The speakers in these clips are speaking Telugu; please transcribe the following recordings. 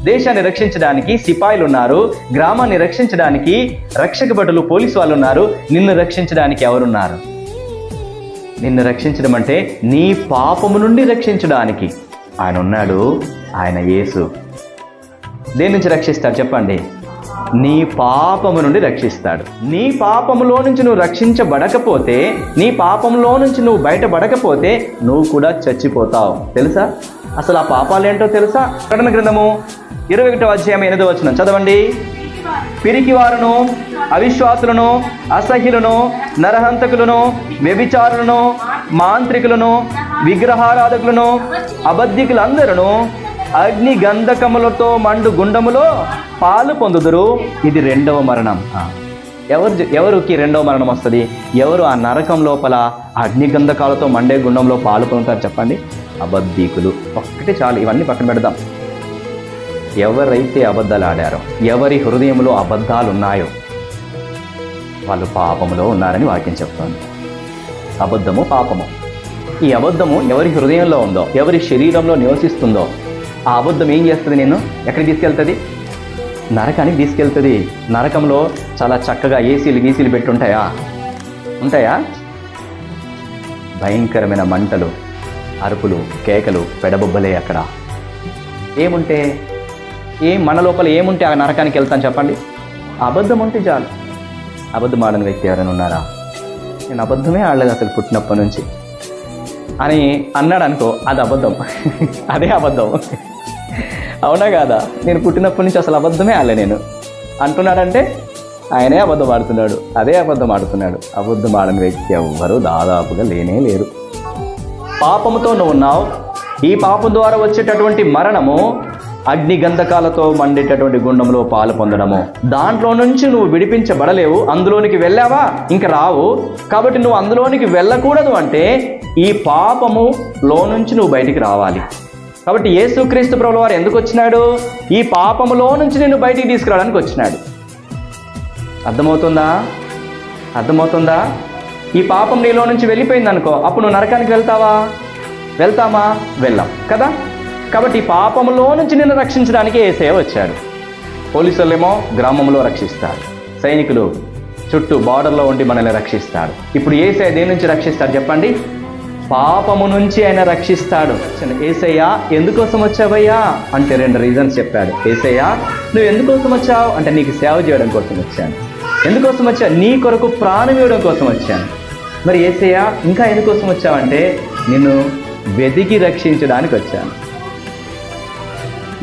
దేశాన్ని రక్షించడానికి సిపాయిలు ఉన్నారు, గ్రామాన్ని రక్షించడానికి రక్షక భటులు పోలీసు వాళ్ళు ఉన్నారు. నిన్ను రక్షించడానికి ఎవరున్నారు? నిన్ను రక్షించడం అంటే నీ పాపము నుండి రక్షించడానికి ఆయన ఉన్నాడు. ఆయన యేసు. దేని నుంచి రక్షిస్తాడు చెప్పండి? నీ పాపము నుండి రక్షిస్తాడు. నీ పాపములో నుంచి నువ్వు రక్షించబడకపోతే, నీ పాపంలో నుంచి నువ్వు బయటపడకపోతే నువ్వు కూడా చచ్చిపోతావు. తెలుసా? అసలు ఆ పాపాలు ఏంటో తెలుసా? ప్రకటన గ్రంథము 21వ అధ్యాయం 8వ వచనం చదవండి. పిరికివారును, అవిశ్వాసులను, అసహ్యులను, నరహంతకులను, వ్యభిచారులను, మాంత్రికులను, విగ్రహారాధకులను, అబద్ధికులందరూ అగ్ని గంధకములతో మండు గుండములో పాలు పొందుదురు. ఇది రెండవ మరణం. ఎవరికి రెండవ మరణం వస్తుంది? ఎవరు ఆ నరకం లోపల అగ్ని గంధకాలతో మండే గుండంలో పాలు పొందుతారు చెప్పండి? అబద్ధికులు. ఒక్కటే చాలు, ఇవన్నీ పక్కన పెడదాం. ఎవరైతే అబద్ధాలు ఆడారో, ఎవరి హృదయంలో అబద్ధాలు ఉన్నాయో వాళ్ళు పాపములో ఉన్నారని వాక్యం చెప్తోంది. అబద్ధము పాపము. ఈ అబద్ధము ఎవరి హృదయంలో ఉందో, ఎవరి శరీరంలో నివసిస్తుందో, ఆ అబద్ధం ఏం చేస్తుంది? నేను ఎక్కడికి తీసుకెళ్తుంది? నరకానికి తీసుకెళ్తుంది. నరకంలో చాలా చక్కగా ఏసీలు పెట్టి ఉంటాయా? భయంకరమైన మంటలు, అరుపులు, కేకలు, పెడబొబ్బలే. అక్కడ ఏముంటే మన లోపల ఏముంటే ఆ నరకానికి వెళ్తాను చెప్పండి? అబద్ధం ఉంటే చాలు. అబద్ధం ఆడని వ్యక్తి ఎవరైనా ఉన్నారా? నేను అబద్ధమే ఆడలేదు అసలు పుట్టినప్పటి నుంచి అని అన్నాడు అనుకో, అది అబద్ధం. అదే అబద్ధం. అవునా కాదా? నేను పుట్టినప్పటి నుంచి అసలు అబద్ధమే ఆడలే నేను అంటున్నాడంటే ఆయనే అబద్ధం ఆడుతున్నాడు. అదే అబద్ధం ఆడుతున్నాడు. అబద్ధం ఆడని వ్యక్తి ఎవ్వరూ దాదాపుగా లేనే లేరు. పాపముతో నువ్వు ఉన్నావు. ఈ పాపం ద్వారా వచ్చేటటువంటి మరణము అగ్ని గంధకాలతో మండేటటువంటి గుండంలో పాలు పొందడము. దాంట్లో నుంచి నువ్వు విడిపించబడలేవు. అందులోనికి వెళ్ళావా ఇంక రావు. కాబట్టి నువ్వు అందులోనికి వెళ్ళకూడదు అంటే ఈ పాపములో నుంచి నువ్వు బయటికి రావాలి. కాబట్టి యేసుక్రీస్తు ప్రభువు వారు ఎందుకు వచ్చినాడు? ఈ పాపములో నుంచి నిన్ను బయటికి తీసుకురావడానికి వచ్చినాడు. అర్థమవుతుందా? ఈ పాపం నీలో నుంచి వెళ్ళిపోయింది అనుకో, అప్పుడు నువ్వు నరకానికి వెళ్తామా? వెళ్ళాం కదా. కాబట్టి ఈ పాపములో నుంచి నిన్ను రక్షించడానికి యేసయ్య వచ్చాడు. పోలీసులేమో గ్రామంలో రక్షిస్తాడు, సైనికులు చుట్టూ బార్డర్లో ఉండి మనల్ని రక్షిస్తాడు. ఇప్పుడు యేసయ్య దేని నుంచి రక్షిస్తాడు చెప్పండి? పాపము నుంచి ఆయన రక్షిస్తాడు. యేసయ్య ఎందుకోసం వచ్చావయ్యా అంటే 2 రీజన్స్ చెప్పాడు. యేసయ్య నువ్వు ఎందుకోసం వచ్చావు అంటే నీకు సేవ చేయడం కోసం వచ్చాను. ఎందుకోసం వచ్చా? నీ కొరకు ప్రాణం ఇవ్వడం కోసం వచ్చాను. మరి యేసయ్య ఇంకా ఎందుకోసం వచ్చావంటే నిన్ను వెతికి రక్షించడానికి వచ్చాను.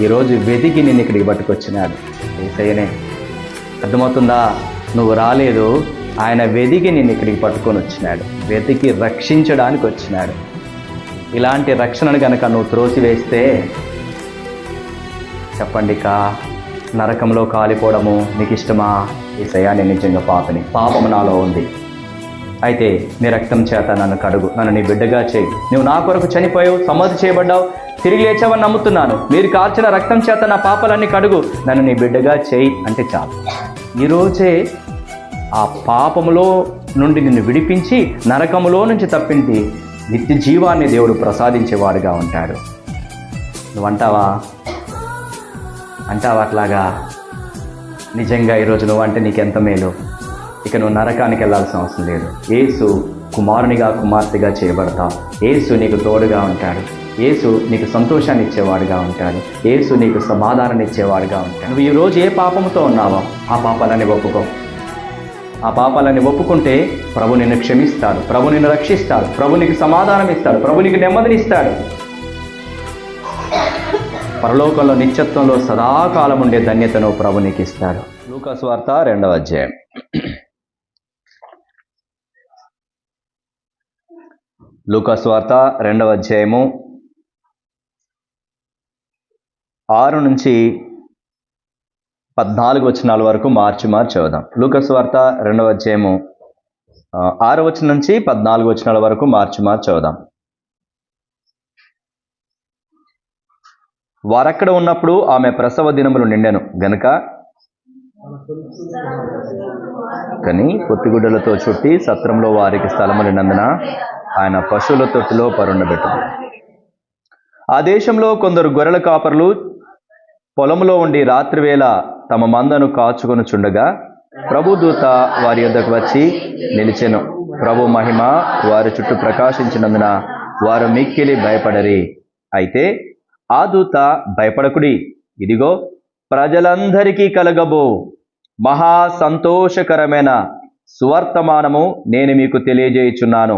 ఈరోజు వెతికి నిన్ను ఇక్కడికి పట్టుకొచ్చినాడు యేసయ్యనే. అర్థమవుతుందా? నువ్వు రాలేదు, ఆయన వెతికి నిన్ను ఇక్కడికి పట్టుకొని వచ్చినాడు. వెతికి రక్షించడానికి వచ్చినాడు. ఇలాంటి రక్షణను కనుక నువ్వు త్రోసివేస్తే చెప్పండి, నరకంలో కాలిపోవడము నీకు ఇష్టమా? యేసయ్యా నేను నిజంగా పాపని, పాపము నాలో ఉంది. అయితే నీ రక్తం చేత నన్ను కడుగు, నన్ను నీ బిడ్డగా చేయి. నువ్వు నా కొరకు చనిపోయావు, సమాధి చేయబడ్డావు, తిరిగి లేచావని నమ్ముతున్నాను. మీరు కార్చిన రక్తం చేత నా పాపాలన్నీ కడుగు, నన్ను నీ బిడ్డగా చేయి అంటే చాలు. ఈరోజే ఆ పాపములో నుండి నిన్ను విడిపించి నరకములో నుంచి తప్పించి నిత్య జీవాన్ని దేవుడు ప్రసాదించేవాడుగా ఉంటాడు. నువ్వంటావా అట్లాగా? నిజంగా ఈరోజు నువ్వంటే నీకెంత మేలు. ఇక నువ్వు నరకానికి వెళ్ళాల్సిన అవసరం లేదు. యేసు కుమారునిగా, కుమార్తెగా చేయబడతావు. యేసు నీకు తోడుగా ఉంటాడు. యేసు నీకు సంతోషాన్ని ఇచ్చేవాడుగా ఉంటాడు. యేసు నీకు సమాధానాన్ని ఇచ్చేవాడుగా ఉంటాడు. నువ్వు ఈరోజు ఏ పాపంతో ఉన్నావో ఆ పాపాలని ఒప్పుకో. ఆ పాపాలని ఒప్పుకుంటే ప్రభు నిన్ను క్షమిస్తాడు, ప్రభు నిన్ను రక్షిస్తాడు, ప్రభు నీకు సమాధానం ఇస్తాడు, ప్రభు నీకు నెమ్మదినిస్తాడు. పరలోకంలో నిత్యత్వంలో సదాకాలం ఉండే ధన్యతను ప్రభు నీకు ఇస్తాడు. లూకా సువార్త 2వ అధ్యాయం. లూకా సువార్త 2వ అధ్యాయము 6 నుంచి 14 వచనాల వరకు మార్చి చదువుదాం. లూకా సువార్త 2వ అధ్యాయము 6వ వచనం నుంచి 14 వచనాల వరకు మార్చి చదువుదాం. వారక్కడ ఉన్నప్పుడు ఆమె ప్రసవ దినములు నిండెను గనుక కానీ పొత్తిగుడ్డలతో చుట్టి సత్రంలో వారికి స్థలము లేనందున ఆయన పశువుల తొట్టిలో పరుండబెట్టాడు. ఆ దేశంలో కొందరు గొర్రెల కాపరులు పొలంలో ఉండి రాత్రివేళ తమ మందను కాచుకొనుచుండగా ప్రభుదూత వారి యొద్దకు వచ్చి నిలిచెను. ప్రభు మహిమ వారి చుట్టూ ప్రకాశించినందున వారు మిక్కిలి భయపడరి. అయితే ఆ దూత, భయపడకుడి, ఇదిగో ప్రజలందరికీ కలగబో మహా సంతోషకరమైన సువర్తమానము నేను మీకు తెలియజేయుచున్నాను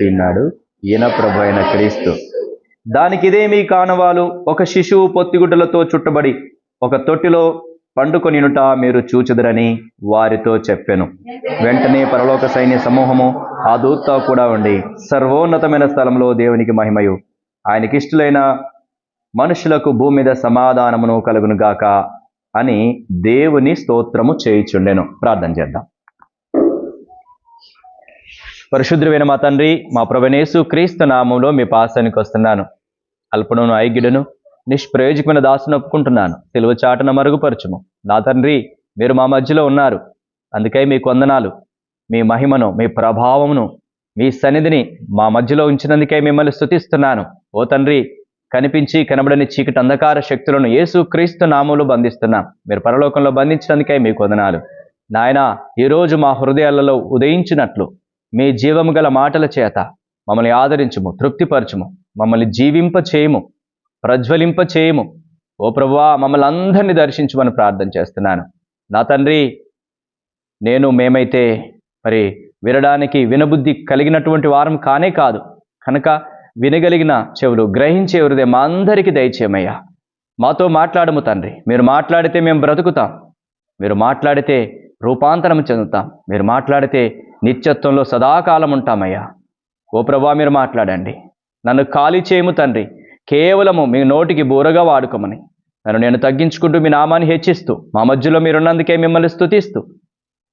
తిన్నాడు ఈయన ప్రభు అయిన క్రీస్తు. దానికి ఇదే మీ కానవాలు. ఒక శిశువు పొత్తిగుడ్డలతో చుట్టబడి ఒక తొట్టిలో పండుకొనినుట మీరు చూచుదురని వారితో చెప్పెను. వెంటనే పరలోక సైన్య సమూహము ఆ దూతతో కూడా ఉండి సర్వోన్నతమైన స్థలంలో దేవునికి మహిమయు, ఆయనకిష్టులైన మనుషులకు భూమి మీద సమాధానమును కలుగును గాక అని దేవుని స్తోత్రము చేయుచుండెను. ప్రార్థన చేద్దాం. పరిశుద్ధుడైన మా తండ్రి, మా ప్రభువైన యేసు క్రీస్తు నామములో మీ పాసానికి వస్తున్నాను. అల్పను ఐగిడును నిష్ప్రయోజకమైన దాసును ఒప్పుకుంటున్నాను. సిలువ చాటున మరుగుపరచుము. నా తండ్రి, మీరు మా మధ్యలో ఉన్నారు. అందుకై మీకు వందనాలు. మీ మహిమను, మీ ప్రభావమును, మీ సన్నిధిని మా మధ్యలో ఉంచినందుకై మిమ్మల్ని స్తుతిస్తున్నాను. ఓ తండ్రి, కనిపించి కనబడని చీకటి అంధకార శక్తులను యేసు క్రీస్తు నామములో బంధిస్తున్నాం. మీరు పరలోకంలో బంధించినందుకై మీకు వందనాలు. నాయనా, ఈరోజు మా హృదయాలలో ఉదయించినట్లు మీ జీవము గల మాటల చేత మమ్మల్ని ఆదరించుము, తృప్తిపరచుము, మమ్మల్ని జీవింప చేయము, ప్రజ్వలింప చేయము. ఓ ప్రభువా, మమ్మల్ని అందరినీ దర్శించమని ప్రార్థన చేస్తున్నాను. నా తండ్రి, మేమైతే మరి వినడానికి వినబుద్ధి కలిగినటువంటి వారం కానే కాదు కనుక వినగలిగిన చెవులు, గ్రహించే హృదయం మా అందరికీ దయచేయమయ్యా. మాతో మాట్లాడము తండ్రి. మీరు మాట్లాడితే మేము బ్రతుకుతాం. మీరు మాట్లాడితే రూపాంతరం చెందుతాం. మీరు మాట్లాడితే నిత్యత్వంలో సదాకాలం ఉంటామయ్యా. ఓ ప్రభువా, మీరు మాట్లాడండి. నన్ను ఖాళీ చేయము తండ్రి. కేవలము మీ నోటికి బూరగా వాడుకోమని నన్ను నేను తగ్గించుకుంటూ మీ నామాన్ని హెచ్చిస్తూ మా మధ్యలో మీరున్నందుకే మిమ్మల్ని స్తుతిస్తూ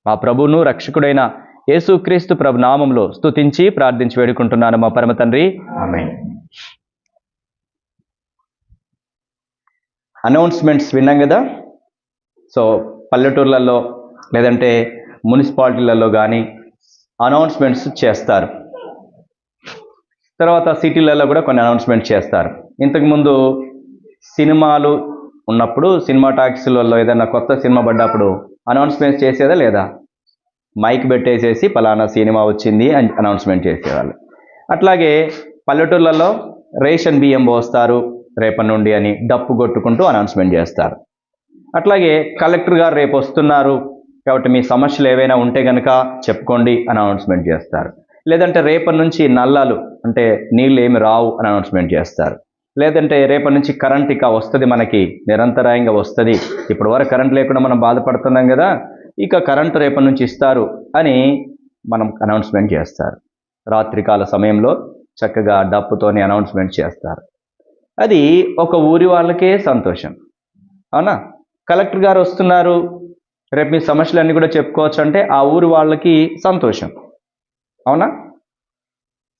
మా ప్రభువును రక్షకుడైన యేసుక్రీస్తు ప్రభు నామంలో స్తుతించి ప్రార్థించి వేడుకుంటున్నాను మా పరమ తండ్రి. ఆమేన్. అనౌన్స్మెంట్స్ విన్నాం కదా. సో పల్లెటూర్లలో లేదంటే మున్సిపాలిటీలలో కానీ అనౌన్స్మెంట్స్ చేస్తారు. తర్వాత సిటీలలో కూడా కొన్ని అనౌన్స్మెంట్స్ చేస్తారు. ఇంతకుముందు సినిమాలు ఉన్నప్పుడు సినిమా టాకీస్లలో ఏదైనా కొత్త సినిమా పడ్డప్పుడు అనౌన్స్మెంట్స్ చేసేదా లేదా? మైక్ పెట్టేసేసి పలానా సినిమా వచ్చింది అని అనౌన్స్మెంట్ చేసేవాళ్ళు. అట్లాగే పల్లెటూర్లలో రేషన్ బియ్యం పోస్తారు రేపటి నుండి అని డప్పు కొట్టుకుంటూ అనౌన్స్మెంట్ చేస్తారు. అట్లాగే కలెక్టర్ గారు రేపు వస్తున్నారు కాబట్టి మీ సమస్యలు ఏవైనా ఉంటే కనుక చెప్పుకోండి అని అనౌన్స్మెంట్ చేస్తారు. లేదంటే రేపటి నుంచి నల్లాలు అంటే నీళ్ళు ఏమి రావు అని అనౌన్స్మెంట్ చేస్తారు. లేదంటే రేపటి నుంచి కరెంట్ ఇక వస్తుంది, మనకి నిరంతరాయంగా వస్తుంది. ఇప్పటి వరకు కరెంట్ లేకుండా మనం బాధపడుతున్నాం కదా, ఇక కరెంటు రేపటి నుంచి ఇస్తారు అని మనం అనౌన్స్మెంట్ చేస్తారు. రాత్రికాల సమయంలో చక్కగా డప్పుతోని అనౌన్స్మెంట్ చేస్తారు. అది ఒక ఊరి వాళ్ళకే సంతోషం, అవునా? కలెక్టర్ గారు వస్తున్నారు, రేపు మీ సమస్యలన్నీ కూడా చెప్పుకోవచ్చు అంటే ఆ ఊరి వాళ్ళకి సంతోషం, అవునా?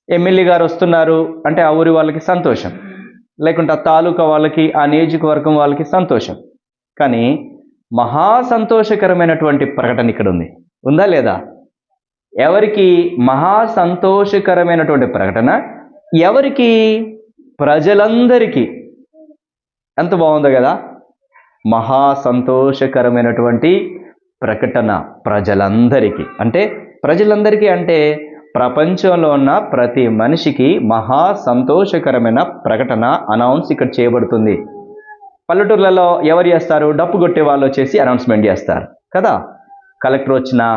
ఎమ్మెల్యే గారు వస్తున్నారు అంటే ఆ ఊరి వాళ్ళకి సంతోషం, లేకుంటే ఆ తాలూకా వాళ్ళకి, ఆ నియోజకవర్గం వాళ్ళకి సంతోషం. కానీ మహా సంతోషకరమైనటువంటి ప్రకటన ఇక్కడ ఉంది, ఉందా లేదా? ఎవరికి మహా సంతోషకరమైనటువంటి ప్రకటన? ఎవరికి? ప్రజలందరికీ. ఎంత బాగుందో కదా. మహా సంతోషకరమైనటువంటి ప్రకటన ప్రజలందరికీ. అంటే ప్రజలందరికీ అంటే ప్రపంచంలో ఉన్న ప్రతి మనిషికి మహా సంతోషకరమైన ప్రకటన అనౌన్స్ ఇక్కడ చేయబడుతుంది. పల్లెటూర్లలో ఎవరు చేస్తారు? డప్పు కొట్టే వాళ్ళు వచ్చేసి అనౌన్స్మెంట్ చేస్తారు కదా. కలెక్టర్ వచ్చినా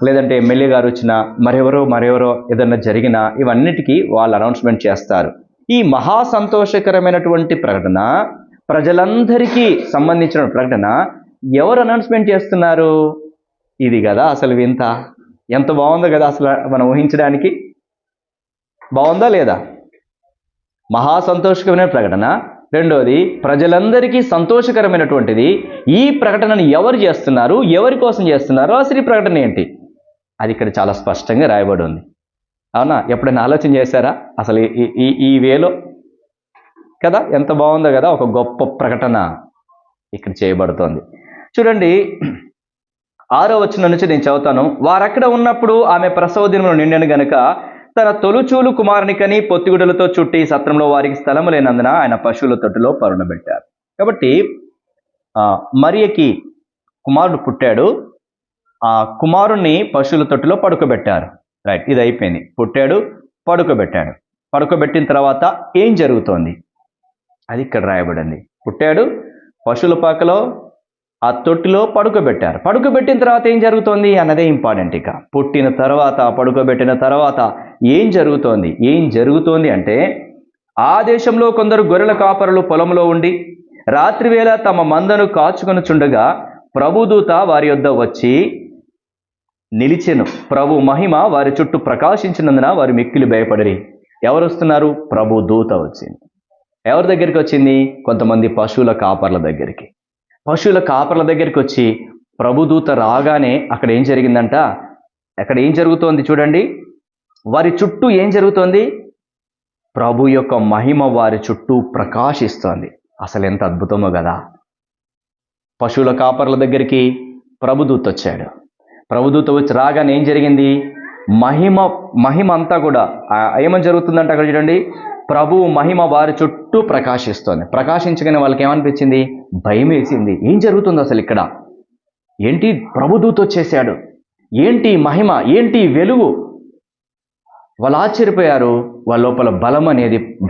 లేదంటే ఎమ్మెల్యే గారు వచ్చినా మరెవరో ఏదన్నా జరిగినా ఇవన్నిటికీ వాళ్ళు అనౌన్స్మెంట్ చేస్తారు. ఈ మహా సంతోషకరమైనటువంటి ప్రకటన, ప్రజలందరికీ సంబంధించిన ప్రకటన ఎవరు అనౌన్స్మెంట్ చేస్తున్నారు? ఇది కదా అసలు వింత. ఎంత బాగుందో కదా అసలు మనం ఊహించడానికి. బాగుందా లేదా? మహా సంతోషకరమైన ప్రకటన. రెండోది ప్రజలందరికీ సంతోషకరమైనటువంటిది. ఈ ప్రకటనను ఎవరు చేస్తున్నారు, ఎవరి కోసం చేస్తున్నారు, అసలు ఈ ప్రకటన ఏంటి? అది ఇక్కడ చాలా స్పష్టంగా రాయబడి ఉంది, అవునా? ఎప్పుడైనా ఆలోచన చేశారా అసలు ఈ వేలో కదా? ఎంత బాగుందో కదా. ఒక గొప్ప ప్రకటన ఇక్కడ చేయబడుతోంది. చూడండి, 6వ వచనం నుంచి నేను చదువుతాను. వారక్కడ ఉన్నప్పుడు ఆమె ప్రసవ దినములు నిండెను గనుక తన తొలుచూలు కుమారుని కని పొత్తిగుడులతో చుట్టి సత్రంలో వారికి స్థలము లేనందున ఆయన పశువుల తొట్టులో పరుండబెట్టారు. కాబట్టి మరియకి కుమారుడు పుట్టాడు. ఆ కుమారుణ్ణి పశువుల తొట్టులో పడుకోబెట్టారు. రైట్, ఇది అయిపోయింది. పుట్టాడు, పడుకోబెట్టాడు. పడుకోబెట్టిన తర్వాత ఏం జరుగుతోంది అది ఇక్కడ రాయబడింది. పుట్టాడు, పశువుల పాకలో ఆ తొట్టిలో పడుకోబెట్టారు. పడుకోబెట్టిన తర్వాత ఏం జరుగుతోంది అన్నదే ఇంపార్టెంట్. ఇక పుట్టిన తర్వాత, పడుకోబెట్టిన తర్వాత ఏం జరుగుతోంది అంటే, ఆ దేశంలో కొందరు గొర్రెల కాపరులు పొలంలో ఉండి రాత్రివేళ తమ మందను కాచుకొనుచుండగా ప్రభుదూత వారి యొద్ద వచ్చి నిలిచెను. ప్రభు మహిమ వారి చుట్టూ ప్రకాశించినందున వారు మిక్కిలి భయపడిరి. ఎవరు వస్తున్నారు? ప్రభు దూత వచ్చింది. ఎవరి దగ్గరికి వచ్చింది? కొంతమంది పశువుల కాపర్ల దగ్గరికి. పశువుల కాపర్ల దగ్గరికి వచ్చి ప్రభుదూత రాగానే అక్కడ ఏం జరిగిందంట? అక్కడ ఏం జరుగుతోంది చూడండి. వారి చుట్టూ ఏం జరుగుతోంది? ప్రభు యొక్క మహిమ వారి చుట్టూ ప్రకాశిస్తోంది. అసలు ఎంత అద్భుతమో కదా. పశువుల కాపర్ల దగ్గరికి ప్రభుదూత వచ్చాడు. ప్రభుదూత వచ్చి రాగానే ఏం జరిగింది? మహిమ అంతా కూడా ఏమని జరుగుతుందంటే అక్కడ చూడండి, ప్రభు మహిమ వారి చుట్టూ ప్రకాశిస్తోంది. ప్రకాశించగానే వాళ్ళకి ఏమనిపించింది? భయం వేసింది. ఏం జరుగుతుంది అసలు ఇక్కడ? ఏంటి ప్రభుదూత వచ్చేసాడు, ఏంటి మహిమ, ఏంటి వెలుగు? వాళ్ళు ఆశ్చర్యపోయారు. వాళ్ళ లోపల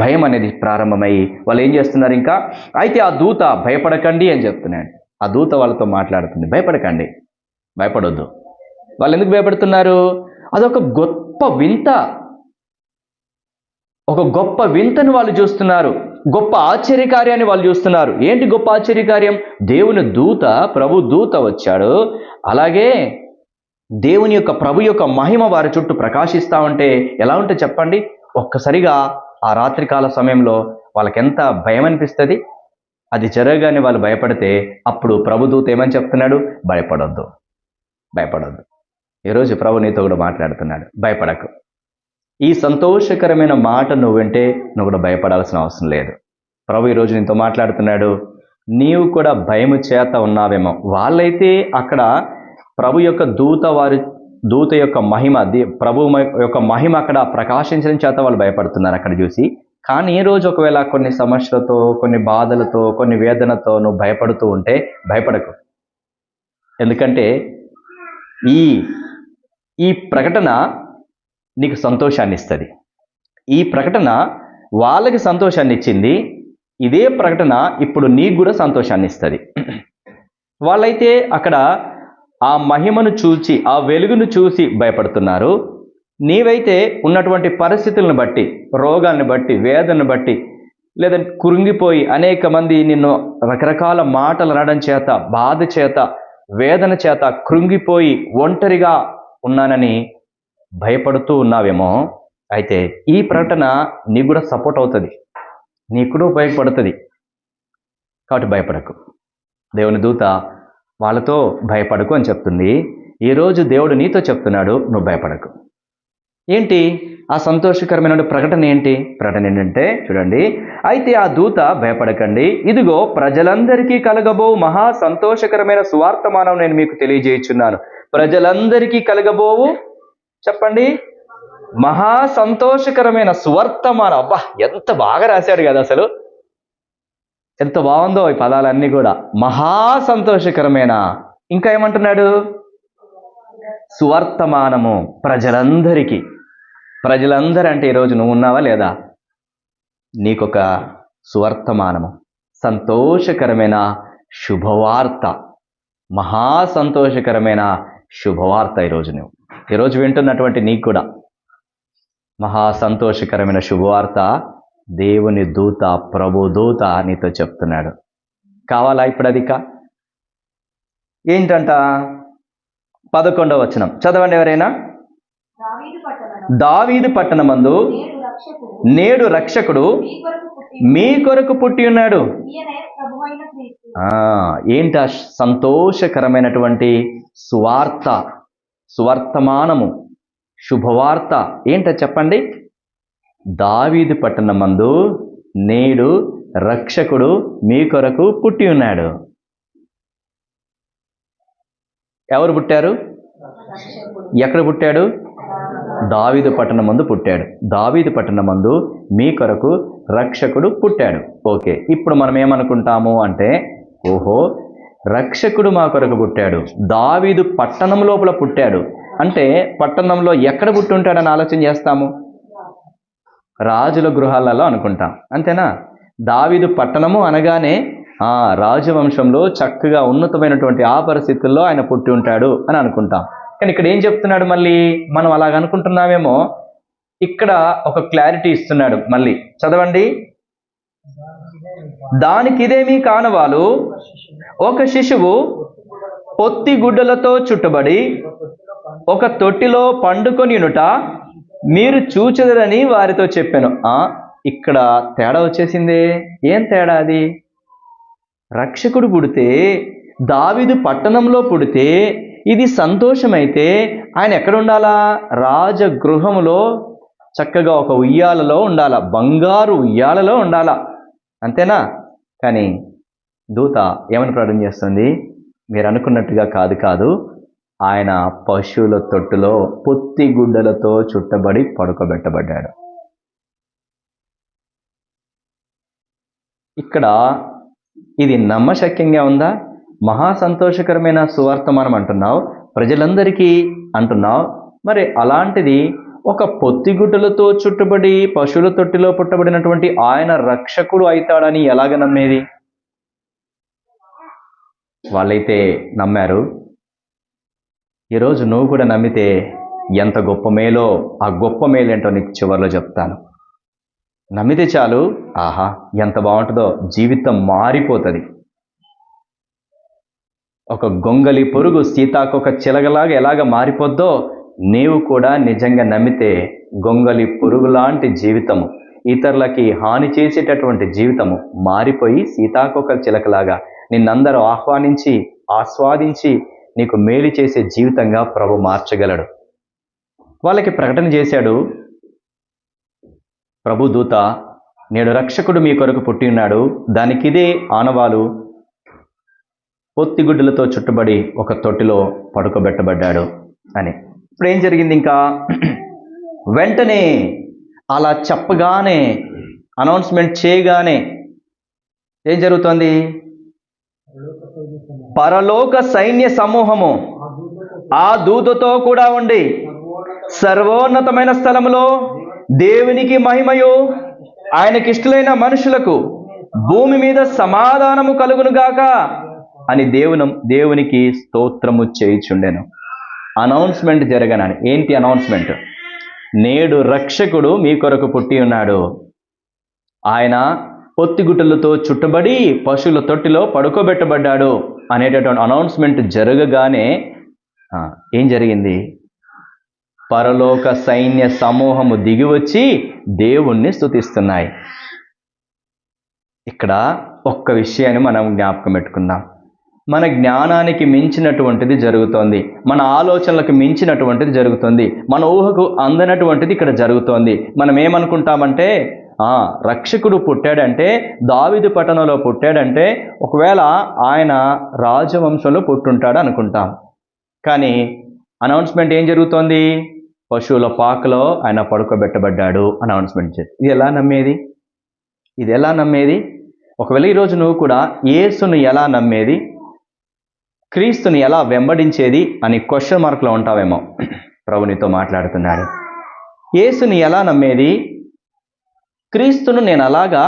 భయం అనేది ప్రారంభమయ్యి వాళ్ళు ఏం చేస్తున్నారు ఇంకా? అయితే ఆ దూత భయపడకండి అని చెప్తున్నాడు. ఆ దూత వాళ్ళతో మాట్లాడుతుంది. భయపడొద్దు. వాళ్ళు ఎందుకు భయపడుతున్నారు? అదొక గొప్ప వింత, ఒక గొప్ప వింతను వాళ్ళు చూస్తున్నారు. గొప్ప ఆశ్చర్యకార్యాన్ని వాళ్ళు చూస్తున్నారు. ఏంటి గొప్ప ఆశ్చర్యకార్యం? దేవుని దూత, ప్రభు దూత వచ్చాడు. అలాగే దేవుని యొక్క ప్రభు యొక్క మహిమ వారి చుట్టూ ప్రకాశిస్తూ ఉంటే ఎలా ఉంటే చెప్పండి. ఒక్కసారిగా ఆ రాత్రికాల సమయంలో వాళ్ళకెంత భయం అనిపిస్తుంది. అది జరగగానే వాళ్ళు భయపడితే అప్పుడు ప్రభుదూత ఏమని చెప్తున్నాడు? భయపడొద్దు. ఈరోజు ప్రభు నీతో కూడా మాట్లాడుతున్నాడు. భయపడకు. ఈ సంతోషకరమైన మాట నువ్వు వింటే నువ్వు కూడా భయపడాల్సిన అవసరం లేదు. ప్రభు ఈరోజు నీతో మాట్లాడుతున్నాడు. నీవు కూడా భయము చేత ఉన్నావేమో. వాళ్ళైతే అక్కడ ప్రభు యొక్క దూత యొక్క మహిమ, ప్రభు యొక్క మహిమ అక్కడ ప్రకాశించడం చేత వాళ్ళు భయపడుతున్నారు అక్కడ చూసి. కానీ ఈ రోజు ఒకవేళ కొన్ని సమస్యలతో, కొన్ని బాధలతో, కొన్ని వేదనతో నువ్వు భయపడుతూ ఉంటే భయపడకు. ఎందుకంటే ఈ ప్రకటన నీకు సంతోషాన్ని ఇస్తుంది. ఈ ప్రకటన వాళ్ళకి సంతోషాన్ని ఇచ్చింది. ఇదే ప్రకటన ఇప్పుడు నీకు కూడా సంతోషాన్ని ఇస్తుంది. వాళ్ళైతే అక్కడ ఆ మహిమను చూసి, ఆ వెలుగును చూసి భయపడుతున్నారు. నీవైతే ఉన్నటువంటి పరిస్థితులను బట్టి, రోగాన్ని బట్టి, వేదనను బట్టి, లేదా కృంగిపోయి అనేక మంది నిన్ను రకరకాల మాటలు అనడం చేత, బాధ చేత, వేదన చేత కృంగిపోయి ఒంటరిగా ఉన్నానని భయపడుతూ ఉన్నావేమో. అయితే ఈ ప్రకటన నీకు కూడా సపోర్ట్ అవుతుంది, నీకు కూడా ఉపయోగపడుతుంది. కాబట్టి భయపడకు. దేవుని దూత వాళ్ళతో భయపడకు అని చెప్తుంది. ఈరోజు దేవుడు నీతో చెప్తున్నాడు, నువ్వు భయపడకు. ఏంటి ఆ సంతోషకరమైన ప్రకటన? ప్రకటన ఏంటంటే చూడండి. అయితే ఆ దూత భయపడకండి, ఇదిగో ప్రజలందరికీ కలగబో మహా సంతోషకరమైన సువార్తమానం నేను మీకు తెలియజేయుచున్నాను. ప్రజలందరికీ కలగబోవు, చెప్పండి, మహా సంతోషకరమైన సువర్తమానం. అబ్బా, ఎంత బాగా రాశాడు కదా, అసలు ఎంత బాగుందో ఈ పదాలన్నీ కూడా. మహా సంతోషకరమైన, ఇంకా ఏమంటున్నాడు? సువర్తమానము ప్రజలందరికీ. ప్రజలందరూ అంటే ఈరోజు నువ్వు ఉన్నావా లేదా? నీకొక సువర్తమానము, సంతోషకరమైన శుభవార్త, మహా సంతోషకరమైన శుభవార్త ఈరోజు వింటున్నటువంటి నీకు కూడా మహా సంతోషకరమైన శుభవార్త దేవుని దూత, ప్రభు దూత నీతో చెప్తున్నాడు. కావాలా ఇప్పుడు అది? ఏంటంట? 11వ వచనం చదవండి ఎవరైనా. దావీదు పట్టణమందు నేడు రక్షకుడు మీ కొరకు పుట్టి ఉన్నాడు. ఏంట సంతోషకరమైనటువంటి సువార్త, సువర్తమానము, శుభవార్త ఏంట చెప్పండి. దావీదు పట్టణమందు నేడు రక్షకుడు మీ కొరకు పుట్టి ఉన్నాడు. ఎవరు పుట్టారు? ఎక్కడ పుట్టాడు? దావీదు పట్టణమందు పుట్టాడు. దావీదు పట్టణమందు మీ కొరకు రక్షకుడు పుట్టాడు. ఓకే, ఇప్పుడు మనం ఏమనుకుంటాము అంటే, ఓహో, రక్షకుడు మా కొరకు పుట్టాడు, దావీదు పట్టణం లోపల పుట్టాడు అంటే పట్టణంలో ఎక్కడ పుట్టి ఉంటాడని ఆలోచన చేస్తాము? రాజుల గృహాలలో అనుకుంటాం, అంతేనా? దావీదు పట్టణము అనగానే రాజవంశంలో చక్కగా ఉన్నతమైనటువంటి ఆ పరిస్థితుల్లో ఆయన పుట్టి ఉంటాడు అని అనుకుంటాం. కానీ ఇక్కడ ఏం చెప్తున్నాడు? మళ్ళీ మనం అలాగ అనుకుంటున్నామేమో, ఇక్కడ ఒక క్లారిటీ ఇస్తున్నాడు. మళ్ళీ చదవండి. దానికి ఇదేమీ కానవాలు, ఒక శిశువు పొత్తి గుడ్డలతో చుట్టబడి ఒక తొట్టిలో పండుకొనియునుట మీరు చూచెదరని వారితో చెప్పాను. ఇక్కడ తేడా వచ్చేసిందే. ఏం తేడా అది? రక్షకుడు పుడితే, దావీదు పట్టణంలో పుడితే ఇది సంతోషమైతే ఆయన ఎక్కడ ఉండాలా? రాజగృహములో చక్కగా ఒక ఉయ్యాలలో ఉండాలా, బంగారు ఉయ్యాలలో ఉండాలా, అంతేనా? కానీ దూత ఏమని ప్రార్థన చేస్తుంది? మీరు అనుకున్నట్టుగా కాదు, ఆయన పశువుల తొట్టులో పొత్తి గుడ్డలతో చుట్టబడి పడుకోబెట్టబడ్డాడు. ఇక్కడ ఇది నమ్మశక్యంగా ఉందా? మహా సంతోషకరమైన సువార్తమానం అంటున్నావు, ప్రజలందరికీ అంటున్నావు. మరి అలాంటిది ఒక పొత్తిగుడ్డలతో చుట్టబడి పశువుల తొట్టిలో పుట్టబడినటువంటి ఆయన రక్షకుడు అవుతాడని ఎలాగ నమ్మేది? వాళ్ళైతే నమ్మారు. ఈరోజు నువ్వు కూడా నమ్మితే ఎంత గొప్ప మేలో, ఆ గొప్ప మేలేంటో నీకు చివరిలో చెప్తాను. నమ్మితే చాలు, ఆహా ఎంత బాగుంటుందో, జీవితం మారిపోతుంది. ఒక గొంగలి పురుగు సీతాకొక చిలకలాగా ఎలాగ మారిపోద్దో, నీవు కూడా నిజంగా నమ్మితే గొంగలి పురుగు లాంటి జీవితము, ఇతరులకి హాని చేసేటటువంటి జీవితము మారిపోయి సీతాకొక చిలకలాగా నిన్నందరూ ఆహ్వానించి ఆస్వాదించి నీకు మేలు చేసే జీవితంగా ప్రభు మార్చగలడు. వాళ్ళకి ప్రకటన చేశాడు ప్రభు దూత, నేడు రక్షకుడు మీ కొరకు పుట్టి ఉన్నాడు, దానికి ఇదే ఆనవాలు, పొత్తిగుడ్డలతో చుట్టబడి ఒక తొట్టిలో పడుకోబెట్టబడ్డాడు అని. ఇప్పుడు ఏం జరిగింది? ఇంకా వెంటనే అలా చెప్పగానే, అనౌన్స్మెంట్ చేయగానే ఏం జరుగుతుంది? పరలోక సైన్య సమూహము ఆ దూతతో కూడా ఉండి సర్వోన్నతమైన స్థలములో దేవునికి మహిమయు ఆయనకిష్టులైన మనుషులకు భూమి మీద సమాధానము కలుగునుగాక అని దేవునికి స్తోత్రము చేయుచుండెను. అనౌన్స్మెంట్ జరగనని. ఏంటి అనౌన్స్మెంట్? నేడు రక్షకుడు మీ కొరకు పుట్టి ఉన్నాడు, ఆయన పొత్తిగుడ్డలతో చుట్టబడి పశువుల తొట్టిలో పడుకోబెట్టబడ్డాడు అనేటటువంటి అనౌన్స్మెంట్ జరగగానే ఏం జరిగింది? పరలోక సైన్య సమూహము దిగివచ్చి దేవుణ్ణి స్తుతిస్తున్నాయి. ఇక్కడ ఒక్క విషయాన్ని మనం జ్ఞాపకం పెట్టుకుందాం. మన జ్ఞానానికి మించినటువంటిది జరుగుతోంది, మన ఆలోచనలకు మించినటువంటిది జరుగుతుంది, మన ఊహకు అందనటువంటిది ఇక్కడ జరుగుతోంది. మనం ఏమనుకుంటామంటే, రక్షకుడు పుట్టాడంటే, దావీదు పట్టణంలో పుట్టాడంటే ఒకవేళ ఆయన రాజవంశంలో పుట్టుంటాడు అనుకుంటాం. కానీ అనౌన్స్మెంట్ ఏం జరుగుతోంది? పశువుల పాకలో ఆయన పడుకోబెట్టబడ్డాడు అనౌన్స్మెంట్ చేసి. ఇది ఎలా నమ్మేది? ఒకవేళ ఈరోజు నువ్వు కూడా యేసును ఎలా నమ్మేది, క్రీస్తుని ఎలా వెంబడించేది అని క్వశ్చన్ మార్క్లో ఉంటావేమో. ప్రభు నీతో మాట్లాడుతున్నాడు. యేసుని ఎలా నమ్మేది, క్రీస్తును నేను అలాగా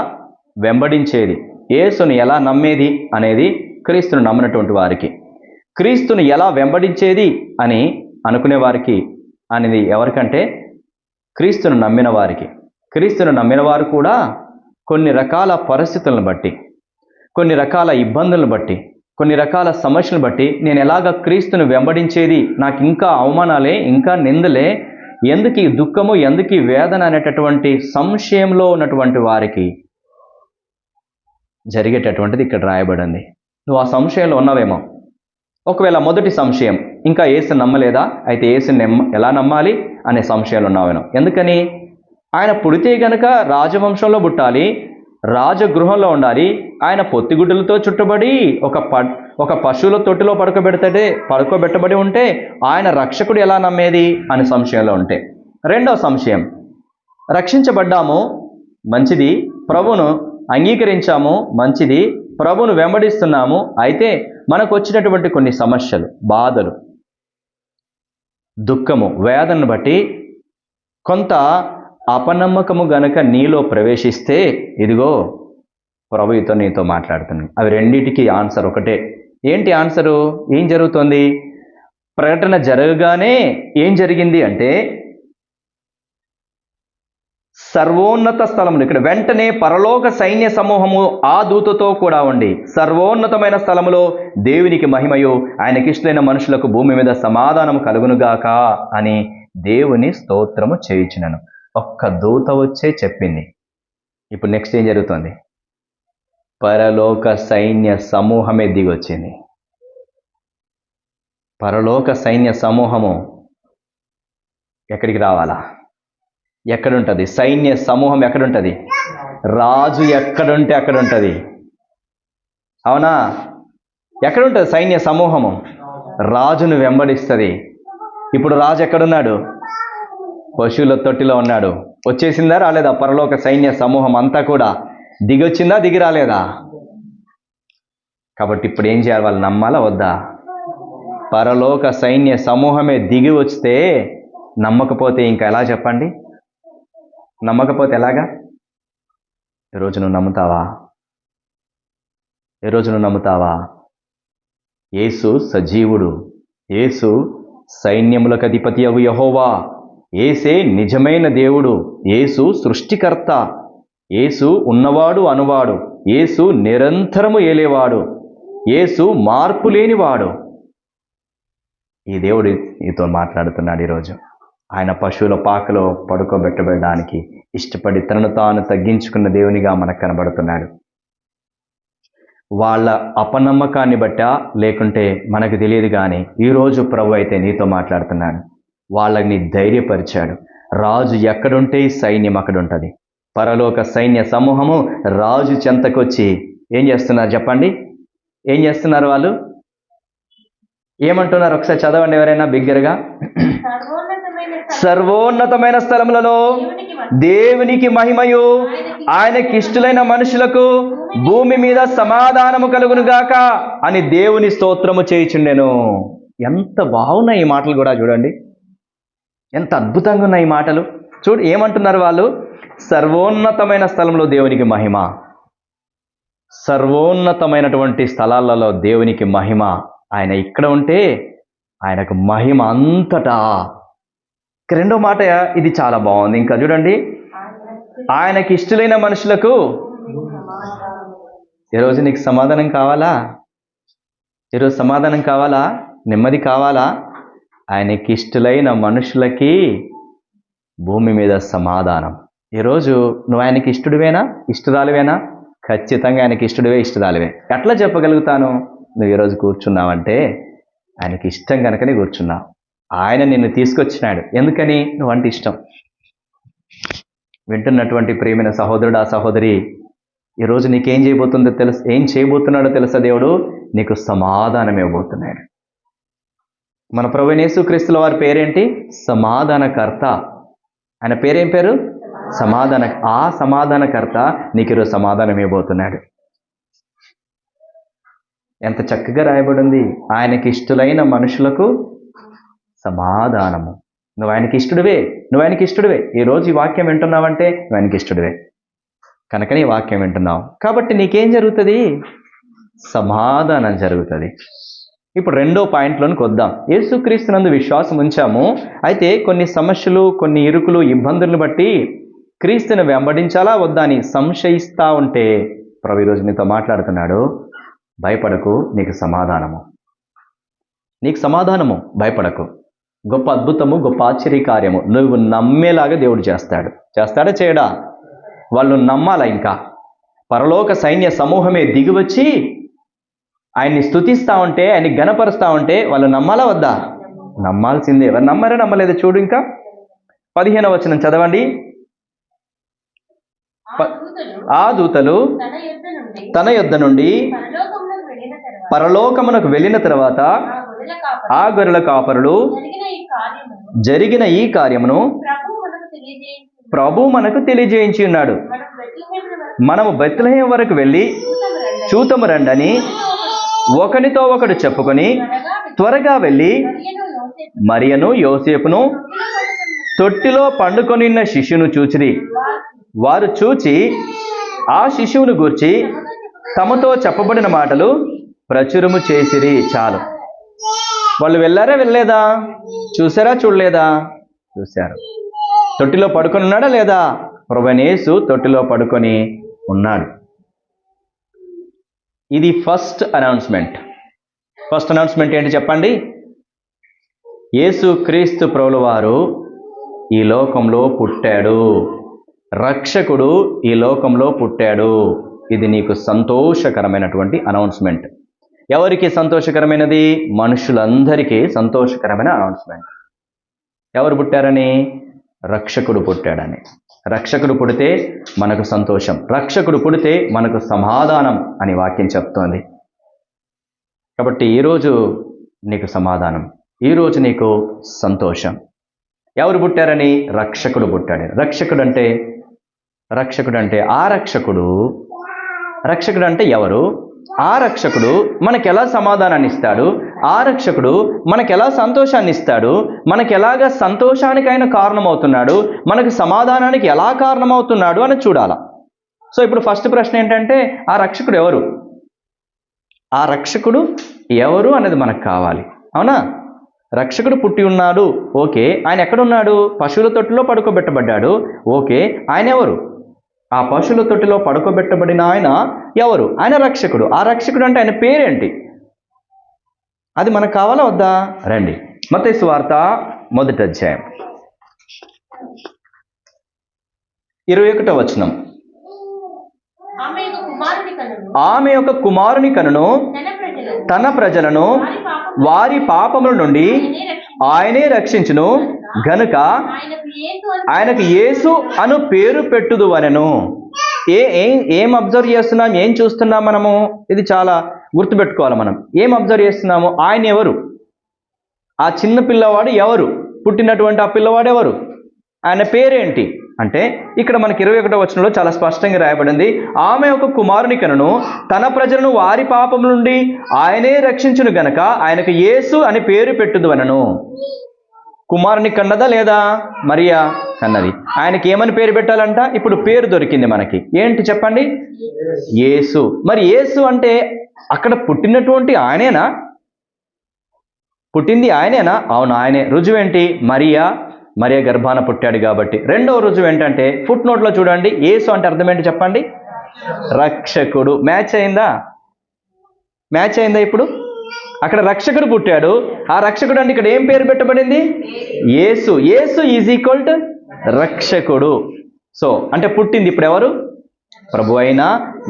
వెంబడించేది. యేసుని ఎలా నమ్మేది అనేది క్రీస్తును నమ్మినటువంటి వారికి, క్రీస్తును ఎలా వెంబడించేది అని అనుకునే వారికి అనేది ఎవరికంటే క్రీస్తును నమ్మిన వారికి. క్రీస్తును నమ్మిన వారు కూడా కొన్ని రకాల పరిస్థితులను బట్టి, కొన్ని రకాల ఇబ్బందులను బట్టి, కొన్ని రకాల సమస్యలను బట్టి నేను ఎలాగ క్రీస్తును వెంబడించేది, నాకు ఇంకా అవమానాలే, ఇంకా నిందలే, ఎందుకు ఈ దుఃఖము, ఎందుకు ఈ వేదన అనేటటువంటి సంశయంలో ఉన్నటువంటి వారికి జరిగేటటువంటిది ఇక్కడ రాయబడింది. నువ్వు ఆ సంశయంలో ఉన్నావేమో. ఒకవేళ మొదటి సంశయం, ఇంకా యేసుని నమ్మలేదా, అయితే యేసుని ఎలా నమ్మాలి అనే సంశయాలు ఉన్నావేమో. ఎందుకని? ఆయన పుడితే గనక రాజవంశంలో పుట్టాలి, రాజగృహంలో ఉండాలి, ఆయన పొత్తిగుడ్డలతో చుట్టబడి ఒక పశువుల తొట్టిలో పడుకోబెట్టబడి ఉంటే ఆయన రక్షకుడు ఎలా నమ్మేది అనే సంశయంలో ఉంటే, రెండో సంశయం, రక్షించబడ్డాము, మంచిది, ప్రభువును అంగీకరించాము, మంచిది, ప్రభువును వెంబడిస్తున్నాము. అయితే మనకు వచ్చినటువంటి కొన్ని సమస్యలు, బాధలు, దుఃఖము, వేదనను బట్టి కొంత అపనమ్మకము గనక నీలో ప్రవేశిస్తే, ఇదిగో ప్రభువుతో నీతో మాట్లాడుతున్నాను. అవి రెండిటికి ఆన్సర్ ఒకటే. ఏంటి ఆన్సరు? ఏం జరుగుతుంది? ప్రకటన జరగగానే ఏం జరిగింది అంటే, సర్వోన్నత స్థలములు, ఇక్కడ వెంటనే పరలోక సైన్య సమూహము ఆ దూతతో కూడా ఉండి, సర్వోన్నతమైన స్థలములో దేవునికి మహిమయు ఆయనకిష్టమైన మనుషులకు భూమి మీద సమాధానము కలుగునుగాక అని దేవుని స్తోత్రము చేయుచునను. ఒక్క దూత వచ్చే చెప్పింది. ఇప్పుడు నెక్స్ట్ ఏం జరుగుతుంది? పరలోక సైన్య సమూహమే దిగొచ్చింది. పరలోక సైన్య సమూహము ఎక్కడికి రావాలా? ఎక్కడుంటుంది? సైన్య సమూహం ఎక్కడుంటుంది? రాజు ఎక్కడుంటే అక్కడ ఉంటుంది. అవునా? ఎక్కడుంటుంది సైన్య సమూహము? రాజును వెంబడిస్తుంది. ఇప్పుడు రాజు ఎక్కడున్నాడు? పశువుల తొట్టిలో ఉన్నాడు. వచ్చేసిందా రాలేదా? పరలోక సైన్య సమూహం అంతా కూడా దిగొచ్చిందా, దిగి రాలేదా? కాబట్టి ఇప్పుడు ఏం చేయాలి? వాళ్ళు నమ్మాలా వద్దా? పరలోక సైన్య సమూహమే దిగి వస్తే నమ్మకపోతే ఇంకా ఎలా చెప్పండి? నమ్మకపోతే ఎలాగా? ఈరోజు నువ్వు నమ్ముతావా? ఈరోజు నువ్వు నమ్ముతావా? యేసు సజీవుడు, యేసు సైన్యములకు అధిపతి అగు యెహోవా, యేసే నిజమైన దేవుడు, యేసు సృష్టికర్త, యేసు ఉన్నవాడు అనువాడు, యేసు నిరంతరము ఏలేవాడు, యేసు మార్పు లేనివాడు. ఈ దేవుడు నీతో మాట్లాడుతున్నాడు ఈరోజు. ఆయన పశువుల పాకలో పడుకోబెట్టబడడానికి ఇష్టపడి తనను తాను తగ్గించుకున్న దేవునిగా మనకు కనబడుతున్నాడు. వాళ్ళ అపనమ్మకాన్ని బట్టా లేకుంటే మనకు తెలియదు, కానీ ఈరోజు ప్రభు అయితే నీతో మాట్లాడుతున్నాడు. వాళ్ళని ధైర్యపరిచాడు. రాజు ఎక్కడుంటే సైన్యం అక్కడ ఉంటుంది. పరలోక సైన్య సమూహము రాజు చెంతకొచ్చి ఏం చేస్తున్నారు చెప్పండి? ఏం చేస్తున్నారు వాళ్ళు? ఏమంటున్నారు? ఒకసారి చదవండి ఎవరైనా బిగ్గరగా. సర్వోన్నతమైన స్థలములలో దేవునికి మహిమయు ఆయనకి ఇష్టలైన మనుషులకు భూమి మీద సమాధానము కలుగునుగాక అని దేవుని స్తోత్రము చేయుచుండెను. ఎంత బాగున్నాయి ఈ మాటలు కూడా చూడండి, ఎంత అద్భుతంగా ఉన్నాయి ఈ మాటలు. చూడు ఏమంటున్నారు వాళ్ళు? సర్వోన్నతమైన స్థలంలో దేవునికి మహిమ, సర్వోన్నతమైనటువంటి స్థలాలలో దేవునికి మహిమ. ఆయన ఇక్కడ ఉంటే ఆయనకు మహిమ అంతటా. రెండో మాట ఇది చాలా బాగుంది. ఇంకా చూడండి, ఆయనకి ఇష్టలైన మనుషులకు. ఈరోజు నీకు సమాధానం కావాలా? ఈరోజు సమాధానం కావాలా? నెమ్మది కావాలా? ఆయనకి ఇష్టలైన మనుషులకి భూమి మీద సమాధానం. ఈరోజు నువ్వు ఆయనకి ఇష్టడివేనా, ఇష్టరాలివేనా? ఖచ్చితంగా ఆయనకి ఇష్టడివే, ఇష్టరాలివే. ఎట్లా చెప్పగలుగుతాను? నువ్వు ఈరోజు కూర్చున్నావంటే ఆయనకి ఇష్టం కనుకనే కూర్చున్నావు. ఆయన నిన్ను తీసుకొచ్చినాడు. ఎందుకని? నువ్వంటే ఇష్టం. వింటున్నటువంటి ప్రియమైన సహోదరుడు, ఆ సహోదరి, ఈరోజు నీకేం చేయబోతుందో తెలుసు, ఏం చేయబోతున్నాడో తెలుసా? దేవుడు నీకు సమాధానం ఇవ్వబోతున్నాడు. మన ప్రభువైన యేసుక్రీస్తుల వారి పేరేంటి? సమాధానకర్త. ఆయన పేరేం పేరు? ఆ సమాధానకర్త నీకు ఈరోజు సమాధానం ఇవ్వబోతున్నాడు. ఎంత చక్కగా రాయబడింది. ఆయనకి ఇష్టలైన మనుషులకు సమాధానము. నువ్వు ఆయనకి ఇష్టడివే, నువ్వు ఆయనకి ఇష్టడివే. ఈరోజు ఈ వాక్యం వింటున్నావంటే నువ్వు ఆయనకి ఇష్టడివే కనుకనే ఈ వాక్యం వింటున్నావు. కాబట్టి నీకేం జరుగుతుంది? సమాధానం జరుగుతుంది. ఇప్పుడు రెండో పాయింట్లోనికి వద్దాం. యేసుక్రీస్తునందు విశ్వాసం ఉంచాము, అయితే కొన్ని సమస్యలు, కొన్ని ఇరుకులు, ఇబ్బందులను బట్టి క్రీస్తుని వెంబడించాలా వద్దా అని సంశయిస్తూ ఉంటే ప్రభు ఈరోజు నీతో మాట్లాడుతున్నాడు. భయపడకు, నీకు సమాధానము, నీకు సమాధానము. భయపడకు. గొప్ప అద్భుతము, గొప్ప ఆశ్చర్యకార్యము నువ్వు నమ్మేలాగా దేవుడు చేస్తాడు. చేస్తాడా చేయడా? వాళ్ళు నమ్మాలా. ఇంకా పరలోక సైన్య సమూహమే దిగివచ్చి ఆయన్ని స్తుతిస్తూ ఉంటే, ఆయన్ని గణపరుస్తూ ఉంటే వాళ్ళు నమ్మాలా వద్దా? నమ్మాల్సిందే. ఎవరు నమ్మారో నమ్మలేదు చూడు. ఇంకా 15వ వచనం చదవండి. ఆ దూతలు తన యొద్ద నుండి పరలోకమునకు వెళ్ళిన తర్వాత ఆ గొర్రెల కాపరులు జరిగిన ఈ కార్యమును ప్రభు మనకు తెలియజేయించి ఉన్నాడు. మనము బెత్లెహేము వరకు వెళ్ళి చూతము రండని ఒకనితో ఒకడు చెప్పుకొని త్వరగా వెళ్ళి మరియను యోసేపును తొట్టిలో పండుకొనిన్న శిష్యును చూచిరి. వారు చూచి ఆ శిశువును గూర్చి తమతో చెప్పబడిన మాటలు ప్రచురము చేసిరి. చాలు. వాళ్ళు వెళ్ళారా వెళ్ళలేదా? చూసారా చూడలేదా? చూశారు. తొట్టిలో పడుకొని ఉన్నాడా లేదా? ప్రభువైన యేసు తొట్టిలో పడుకొని ఉన్నాడు. ఇది ఫస్ట్ అనౌన్స్మెంట్. ఫస్ట్ అనౌన్స్మెంట్ ఏంటి చెప్పండి? యేసు క్రీస్తు ప్రభుల వారు ఈ లోకంలో పుట్టాడు. రక్షకుడు ఈ లోకంలో పుట్టాడు. ఇది నీకు సంతోషకరమైనటువంటి అనౌన్స్మెంట్. ఎవరికి సంతోషకరమైనది? మనుషులందరికీ సంతోషకరమైన అనౌన్స్మెంట్. ఎవరు పుట్టారని? రక్షకుడు పుట్టాడని. రక్షకుడు పుడితే మనకు సంతోషం, రక్షకుడు పుడితే మనకు సమాధానం అని వాక్యం చెప్తోంది. కాబట్టి ఈరోజు నీకు సమాధానం, ఈరోజు నీకు సంతోషం. ఎవరు పుట్టారని? రక్షకుడు పుట్టాడు. రక్షకుడు అంటే ఆ రక్షకుడు అంటే ఎవరు? ఆ రక్షకుడు మనకెలా సమాధానాన్ని ఇస్తాడు? ఆ రక్షకుడు మనకెలా సంతోషాన్ని ఇస్తాడు? మనకెలాగా సంతోషానికి ఆయన కారణమవుతున్నాడు? మనకు సమాధానానికి ఎలా కారణమవుతున్నాడు అని చూడాల. సో ఇప్పుడు ఫస్ట్ ప్రశ్న ఏంటంటే, ఆ రక్షకుడు ఎవరు? ఆ రక్షకుడు ఎవరు అనేది మనకు కావాలి. అవునా? రక్షకుడు పుట్టి ఉన్నాడు, ఓకే. ఆయన ఎక్కడున్నాడు? పశువుల తొట్టిలో పడుకోబెట్టబడ్డాడు, ఓకే. ఆయన ఎవరు? ఆ పశువుల తొట్టిలో పడుకోబెట్టబడిన ఆయన ఎవరు? ఆయన రక్షకుడు. ఆ రక్షకుడు అంటే ఆయన పేరేంటి? అది మనకు కావాలా వద్దా? రండి, మత్తయి సువార్త 1వ అధ్యాయం 21వ వచనం. ఆమె యొక్క కుమారుని కనును తన ప్రజలను వారి పాపముల నుండి ఆయనే రక్షించును గనుక ఆయనకు యేసు అను పేరు పెట్టుదు అనెను. ఏం అబ్జర్వ్ చేస్తున్నాం? ఏం చూస్తున్నాం మనము? ఇది చాలా గుర్తుపెట్టుకోవాలి. మనం ఏం అబ్జర్వ్ చేస్తున్నాము? ఆయన ఎవరు? ఆ చిన్న పిల్లవాడు ఎవరు? పుట్టినటువంటి ఆ పిల్లవాడు ఎవరు? ఆయన పేరేంటి అంటే ఇక్కడ మనకి 21వ వచనంలో చాలా స్పష్టంగా రాయబడింది. ఆమె ఒక కుమారుని కనును తన ప్రజలను వారి పాపం నుండి ఆయనే రక్షించును గనక ఆయనకు యేసు అని పేరు పెట్టుదు అనెను. కుమారుని కన్నదా లేదా? మరియా కన్నది. ఆయనకి ఏమని పేరు పెట్టాలంట? ఇప్పుడు పేరు దొరికింది మనకి. ఏంటి చెప్పండి? యేసు. మరి యేసు అంటే అక్కడ పుట్టినటువంటి ఆయనేనా? పుట్టింది ఆయనేనా? అవును, ఆయనే. రుజువేంటి? మరియా గర్భాన పుట్టాడు కాబట్టి. రెండవ రుజువు ఏంటంటే ఫుట్ నోట్లో చూడండి. యేసు అంటే అర్థం ఏంటి చెప్పండి? రక్షకుడు. మ్యాచ్ అయిందా? ఇప్పుడు అక్కడ రక్షకుడు పుట్టాడు. ఆ రక్షకుడు అంటే ఇక్కడ ఏం పేరు పెట్టబడింది? యేసు. యేసు ఈజ్ ఈక్వల్ టు రక్షకుడు. సో అంటే పుట్టింది ఇప్పుడు ఎవరు? ప్రభు అయిన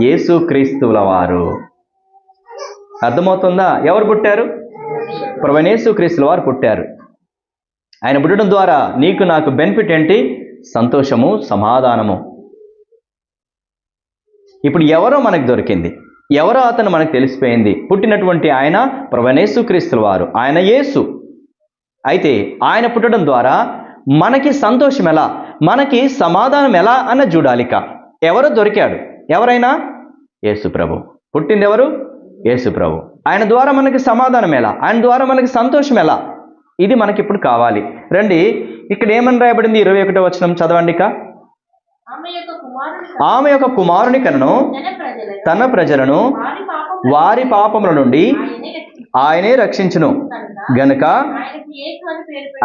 యేసు క్రీస్తుల వారు. అర్థమవుతుందా? ఎవరు పుట్టారు? ప్రభు అయిన యేసు క్రీస్తుల వారు పుట్టారు. ఆయన పుట్టడం ద్వారా నీకు నాకు బెనిఫిట్ ఏంటి? సంతోషము, సమాధానము. ఇప్పుడు ఎవరో మనకు దొరికింది, ఎవరో అతను మనకు తెలిసిపోయింది. పుట్టినటువంటి ఆయన ప్రభువైన యేసుక్రీస్తుల వారు, ఆయన యేసు. అయితే ఆయన పుట్టడం ద్వారా మనకి సంతోషం ఎలా, మనకి సమాధానం ఎలా అన్న చూడాలిక. ఎవరో దొరికాడు. ఎవరైనా? యేసు ప్రభు. పుట్టింది ఎవరు? యేసు ప్రభు. ఆయన ద్వారా మనకి సమాధానం ఎలా, ఆయన ద్వారా మనకి సంతోషం ఎలా, ఇది మనకి ఇప్పుడు కావాలి. రండి, ఇక్కడ ఏమని రాయబడింది? 21వ వచనం చదవండి. ఆమె యొక్క కుమారుని కనును తన ప్రజలను వారి పాపముల నుండి ఆయనే రక్షించును గనుక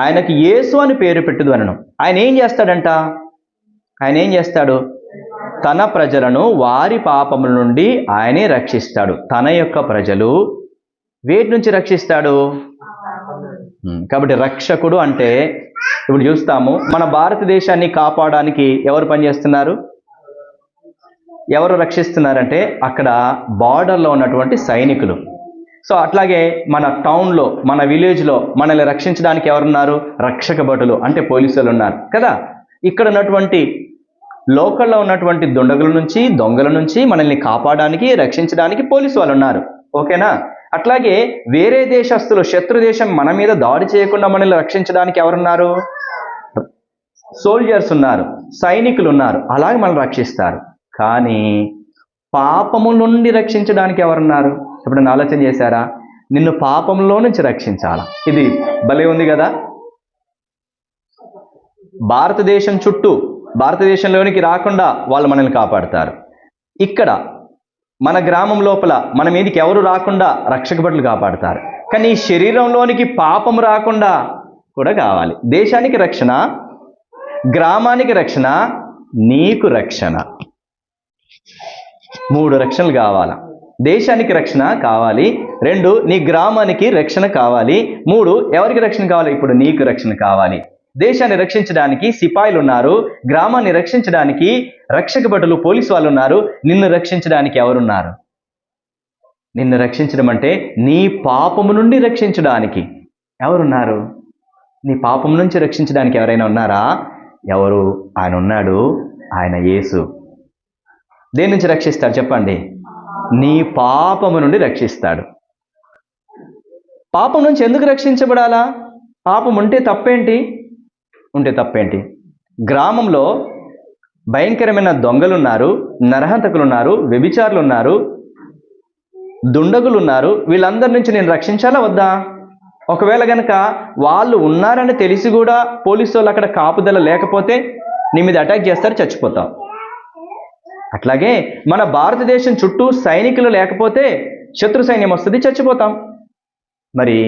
ఆయనకి యేసు అని పేరు పెట్టుదు అనను. ఆయన ఏం చేస్తాడంట? ఆయన ఏం చేస్తాడు? తన ప్రజలను వారి పాపముల నుండి ఆయనే రక్షిస్తాడు. తన యొక్క ప్రజలు వేటి నుంచి రక్షిస్తాడు? కాబట్టి రక్షకుడు అంటే ఇప్పుడు చూస్తాము, మన భారతదేశాన్ని కాపాడడానికి ఎవరు పనిచేస్తున్నారు? ఎవరు రక్షిస్తున్నారంటే అక్కడ బార్డర్లో ఉన్నటువంటి సైనికులు. సో అట్లాగే మన టౌన్లో, మన విలేజ్లో మనల్ని రక్షించడానికి ఎవరున్నారు? రక్షక భటులు అంటే పోలీసులు ఉన్నారు కదా. ఇక్కడ ఉన్నటువంటి లోకల్లో ఉన్నటువంటి దుండగుల నుంచి, దొంగల నుంచి మనల్ని కాపాడడానికి, రక్షించడానికి పోలీసు వాళ్ళు ఉన్నారు. ఓకేనా? అట్లాగే వేరే దేశస్తులు, శత్రు దేశం మన మీద దాడి చేయకుండా మనల్ని రక్షించడానికి ఎవరున్నారు? సోల్జర్స్ ఉన్నారు, సైనికులు ఉన్నారు, అలాగే మనల్ని రక్షిస్తారు. కానీ పాపము నుండి రక్షించడానికి ఎవరున్నారు? ఎప్పుడైనా ఆలోచన చేశారా? నిన్ను పాపంలో నుంచి రక్షించాలా. ఇది భలే ఉంది కదా. భారతదేశం చుట్టూ, భారతదేశంలోనికి రాకుండా వాళ్ళు మనల్ని కాపాడుతారు. ఇక్కడ మన గ్రామం లోపల మన మీదకి ఎవరు రాకుండా రక్షక భటులు కాపాడుతారు. కానీ ఈ శరీరంలోనికి పాపం రాకుండా కూడా కావాలి. దేశానికి రక్షణ, గ్రామానికి రక్షణ, నీకు రక్షణ. 3 రక్షణలు కావాలా. దేశానికి రక్షణ కావాలి, 2 నీ గ్రామానికి రక్షణ కావాలి, 3 ఎవరికి రక్షణ కావాలి? ఇప్పుడు నీకు రక్షణ కావాలి. దేశాన్ని రక్షించడానికి సిపాయిలు ఉన్నారు, గ్రామాన్ని రక్షించడానికి రక్షక భటులు పోలీసు వాళ్ళు ఉన్నారు, నిన్ను రక్షించడానికి ఎవరున్నారు? నిన్ను రక్షించడం అంటే నీ పాపము నుండి రక్షించడానికి ఎవరున్నారు? నీ పాపం నుంచి రక్షించడానికి ఎవరైనా ఉన్నారా? ఎవరు? ఆయన ఉన్నాడు, ఆయన యేసు. దేని నుంచి రక్షిస్తాడు చెప్పండి? నీ పాపము నుండి రక్షిస్తాడు. పాపం నుంచి ఎందుకు రక్షించబడాలా? పాపం ఉంటే తప్పేంటి? గ్రామంలో భయంకరమైన దొంగలున్నారు, నరహంతకులున్నారు, వ్యభిచారులున్నారు, దుండగులున్నారు. వీళ్ళందరి నుంచి నేను రక్షించాలా వద్దా? ఒకవేళ గనక వాళ్ళు ఉన్నారని తెలిసి కూడా పోలీసు వాళ్ళు అక్కడ కాపుదల లేకపోతే నీ మీద అటాక్ చేస్తారు, చచ్చిపోతావు. అట్లాగే మన భారతదేశం చుట్టూ సైనికులు లేకపోతే శత్రు సైన్యం వస్తుంది, చచ్చిపోతాం. మరి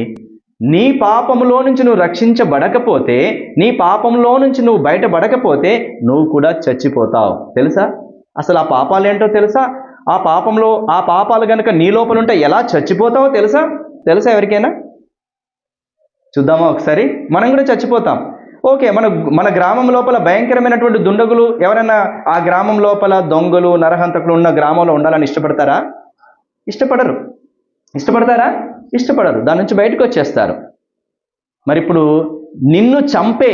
నీ పాపంలో నుంచి నువ్వు రక్షించబడకపోతే, నీ పాపంలో నుంచి నువ్వు బయటపడకపోతే నువ్వు కూడా చచ్చిపోతావు. తెలుసా? అసలు ఆ పాపాలు ఏంటో తెలుసా? ఆ పాపాలు కనుక నీ లోపల ఉంటే ఎలా చచ్చిపోతావో తెలుసా? ఎవరికైనా? చూద్దామా ఒకసారి. మనం కూడా చచ్చిపోతాం. ఓకే, మన గ్రామం లోపల భయంకరమైనటువంటి దుండగులు ఎవరైనా ఆ గ్రామం లోపల దొంగలు నరహంతకులు ఉన్న గ్రామంలో ఉండాలని ఇష్టపడతారా? ఇష్టపడరు. ఇష్టపడతారా? ఇష్టపడరు. దాని నుంచి బయటకు వచ్చేస్తారు. మరి ఇప్పుడు నిన్ను చంపే,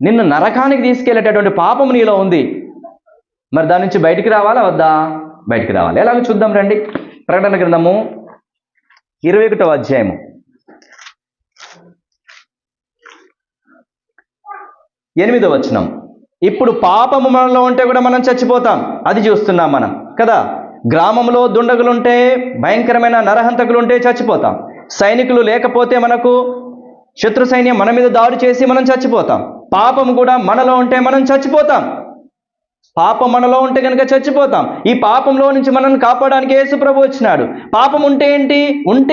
నిన్ను నరకానికి తీసుకెళ్లేటటువంటి పాపం నీలో ఉంది. మరి దాని నుంచి బయటికి రావాలా వద్దా? బయటికి రావాలి. ఎలాగో చూద్దాం రండి. ప్రకటన గ్రంథము 21వ అధ్యాయము 8వ వచనం. ఇప్పుడు పాపము మనలో ఉంటే కూడా మనం చచ్చిపోతాం, అది చూస్తున్నాం మనం కదా. గ్రామంలో దుండగులుంటే, భయంకరమైన నరహంతకులుంటే చచ్చిపోతాం. సైనికులు లేకపోతే మనకు శత్రు సైన్యం మన మీద దాడి చేసి మనం చచ్చిపోతాం. పాపం కూడా మనలో ఉంటే మనం చచ్చిపోతాం. పాపం మనలో ఉంటే కనుక చచ్చిపోతాం. ఈ పాపంలో నుంచి మనల్ని కాపాడడానికి యేసు ప్రభు వచ్చినాడు. పాపం ఉంటే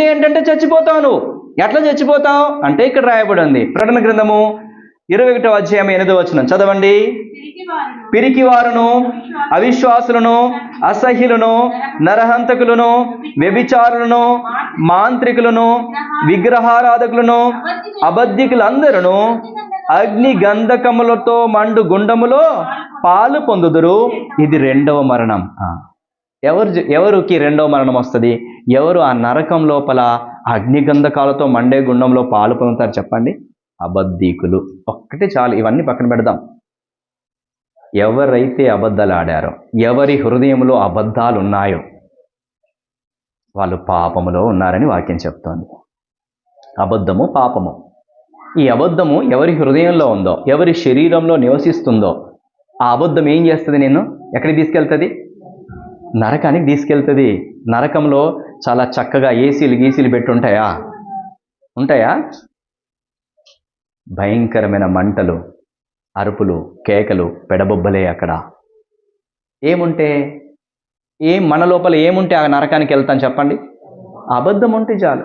ఏంటంటే చచ్చిపోతావు. నువ్వు ఎట్లా చచ్చిపోతావు అంటే ఇక్కడ రాయబడి ఉంది. ప్రకటన గ్రంథము 21వ అధ్యాయం 8వ వచనం చదవండి. పిరికివారును, అవిశ్వాసులను, అసహ్యులను, నరహంతకులను, వ్యభిచారులను, మాంత్రికులను, విగ్రహారాధకులను, అబద్ధికులందరూ అగ్ని గంధకములతో మండు గుండములో పాలు పొందుదురు. ఇది 2వ మరణం. ఎవరికి 2వ మరణం వస్తుంది? ఎవరు ఆ నరకం లోపల అగ్ని గంధకాలతో మండే గుండంలో పాలు పొందుతారు చెప్పండి? అబద్ధీకులు. ఒక్కటే చాలు, ఇవన్నీ పక్కన పెడదాం. ఎవరైతే అబద్ధాలు ఆడారో, ఎవరి హృదయంలో అబద్ధాలు ఉన్నాయో వాళ్ళు పాపములో ఉన్నారని వాక్యం చెప్తోంది. అబద్ధము పాపము. ఈ అబద్ధము ఎవరి హృదయంలో ఉందో, ఎవరి శరీరంలో నివసిస్తుందో ఆ అబద్ధం ఏం చేస్తుంది? నిన్ను ఎక్కడికి తీసుకెళ్తుంది? నరకానికి తీసుకెళ్తుంది. నరకంలో చాలా చక్కగా ఏసీలు పెట్టి ఉంటాయా? భయంకరమైన మంటలు, అరుపులు, కేకలు, పెడబొబ్బలే అక్కడ. మన లోపల ఏముంటే ఆ నరకానికి వెళ్తాను చెప్పండి? అబద్ధం ఉంటే చాలు.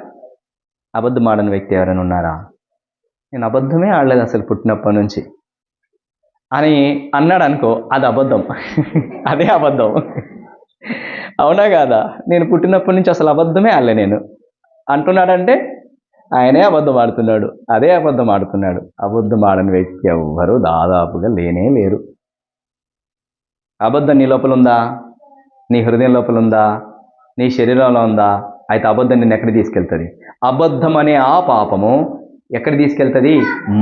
అబద్ధం ఆడని వ్యక్తి ఎవరైనా ఉన్నారా? నేను అబద్ధమే ఆడలేదు అసలు పుట్టినప్పటి నుంచి అని అన్నాడు అనుకో, అది అబద్ధం. అదే అబద్ధం. అవునా కాదా? నేను పుట్టినప్పటి నుంచి అసలు అబద్ధమే ఆడలే నేను అంటున్నాడంటే ఆయనే అబద్ధం ఆడుతున్నాడు. అదే అబద్ధం ఆడుతున్నాడు. అబద్ధం ఆడని వ్యక్తి ఎవ్వరూ దాదాపుగా లేనే లేరు. అబద్ధం నీ లోపల ఉందా? నీ హృదయం లోపల ఉందా? నీ శరీరంలో ఉందా? అయితే అబద్ధం నిన్ను ఎక్కడికి తీసుకెళ్తుంది? అబద్ధం అనే ఆ పాపము ఎక్కడికి తీసుకెళ్తుంది?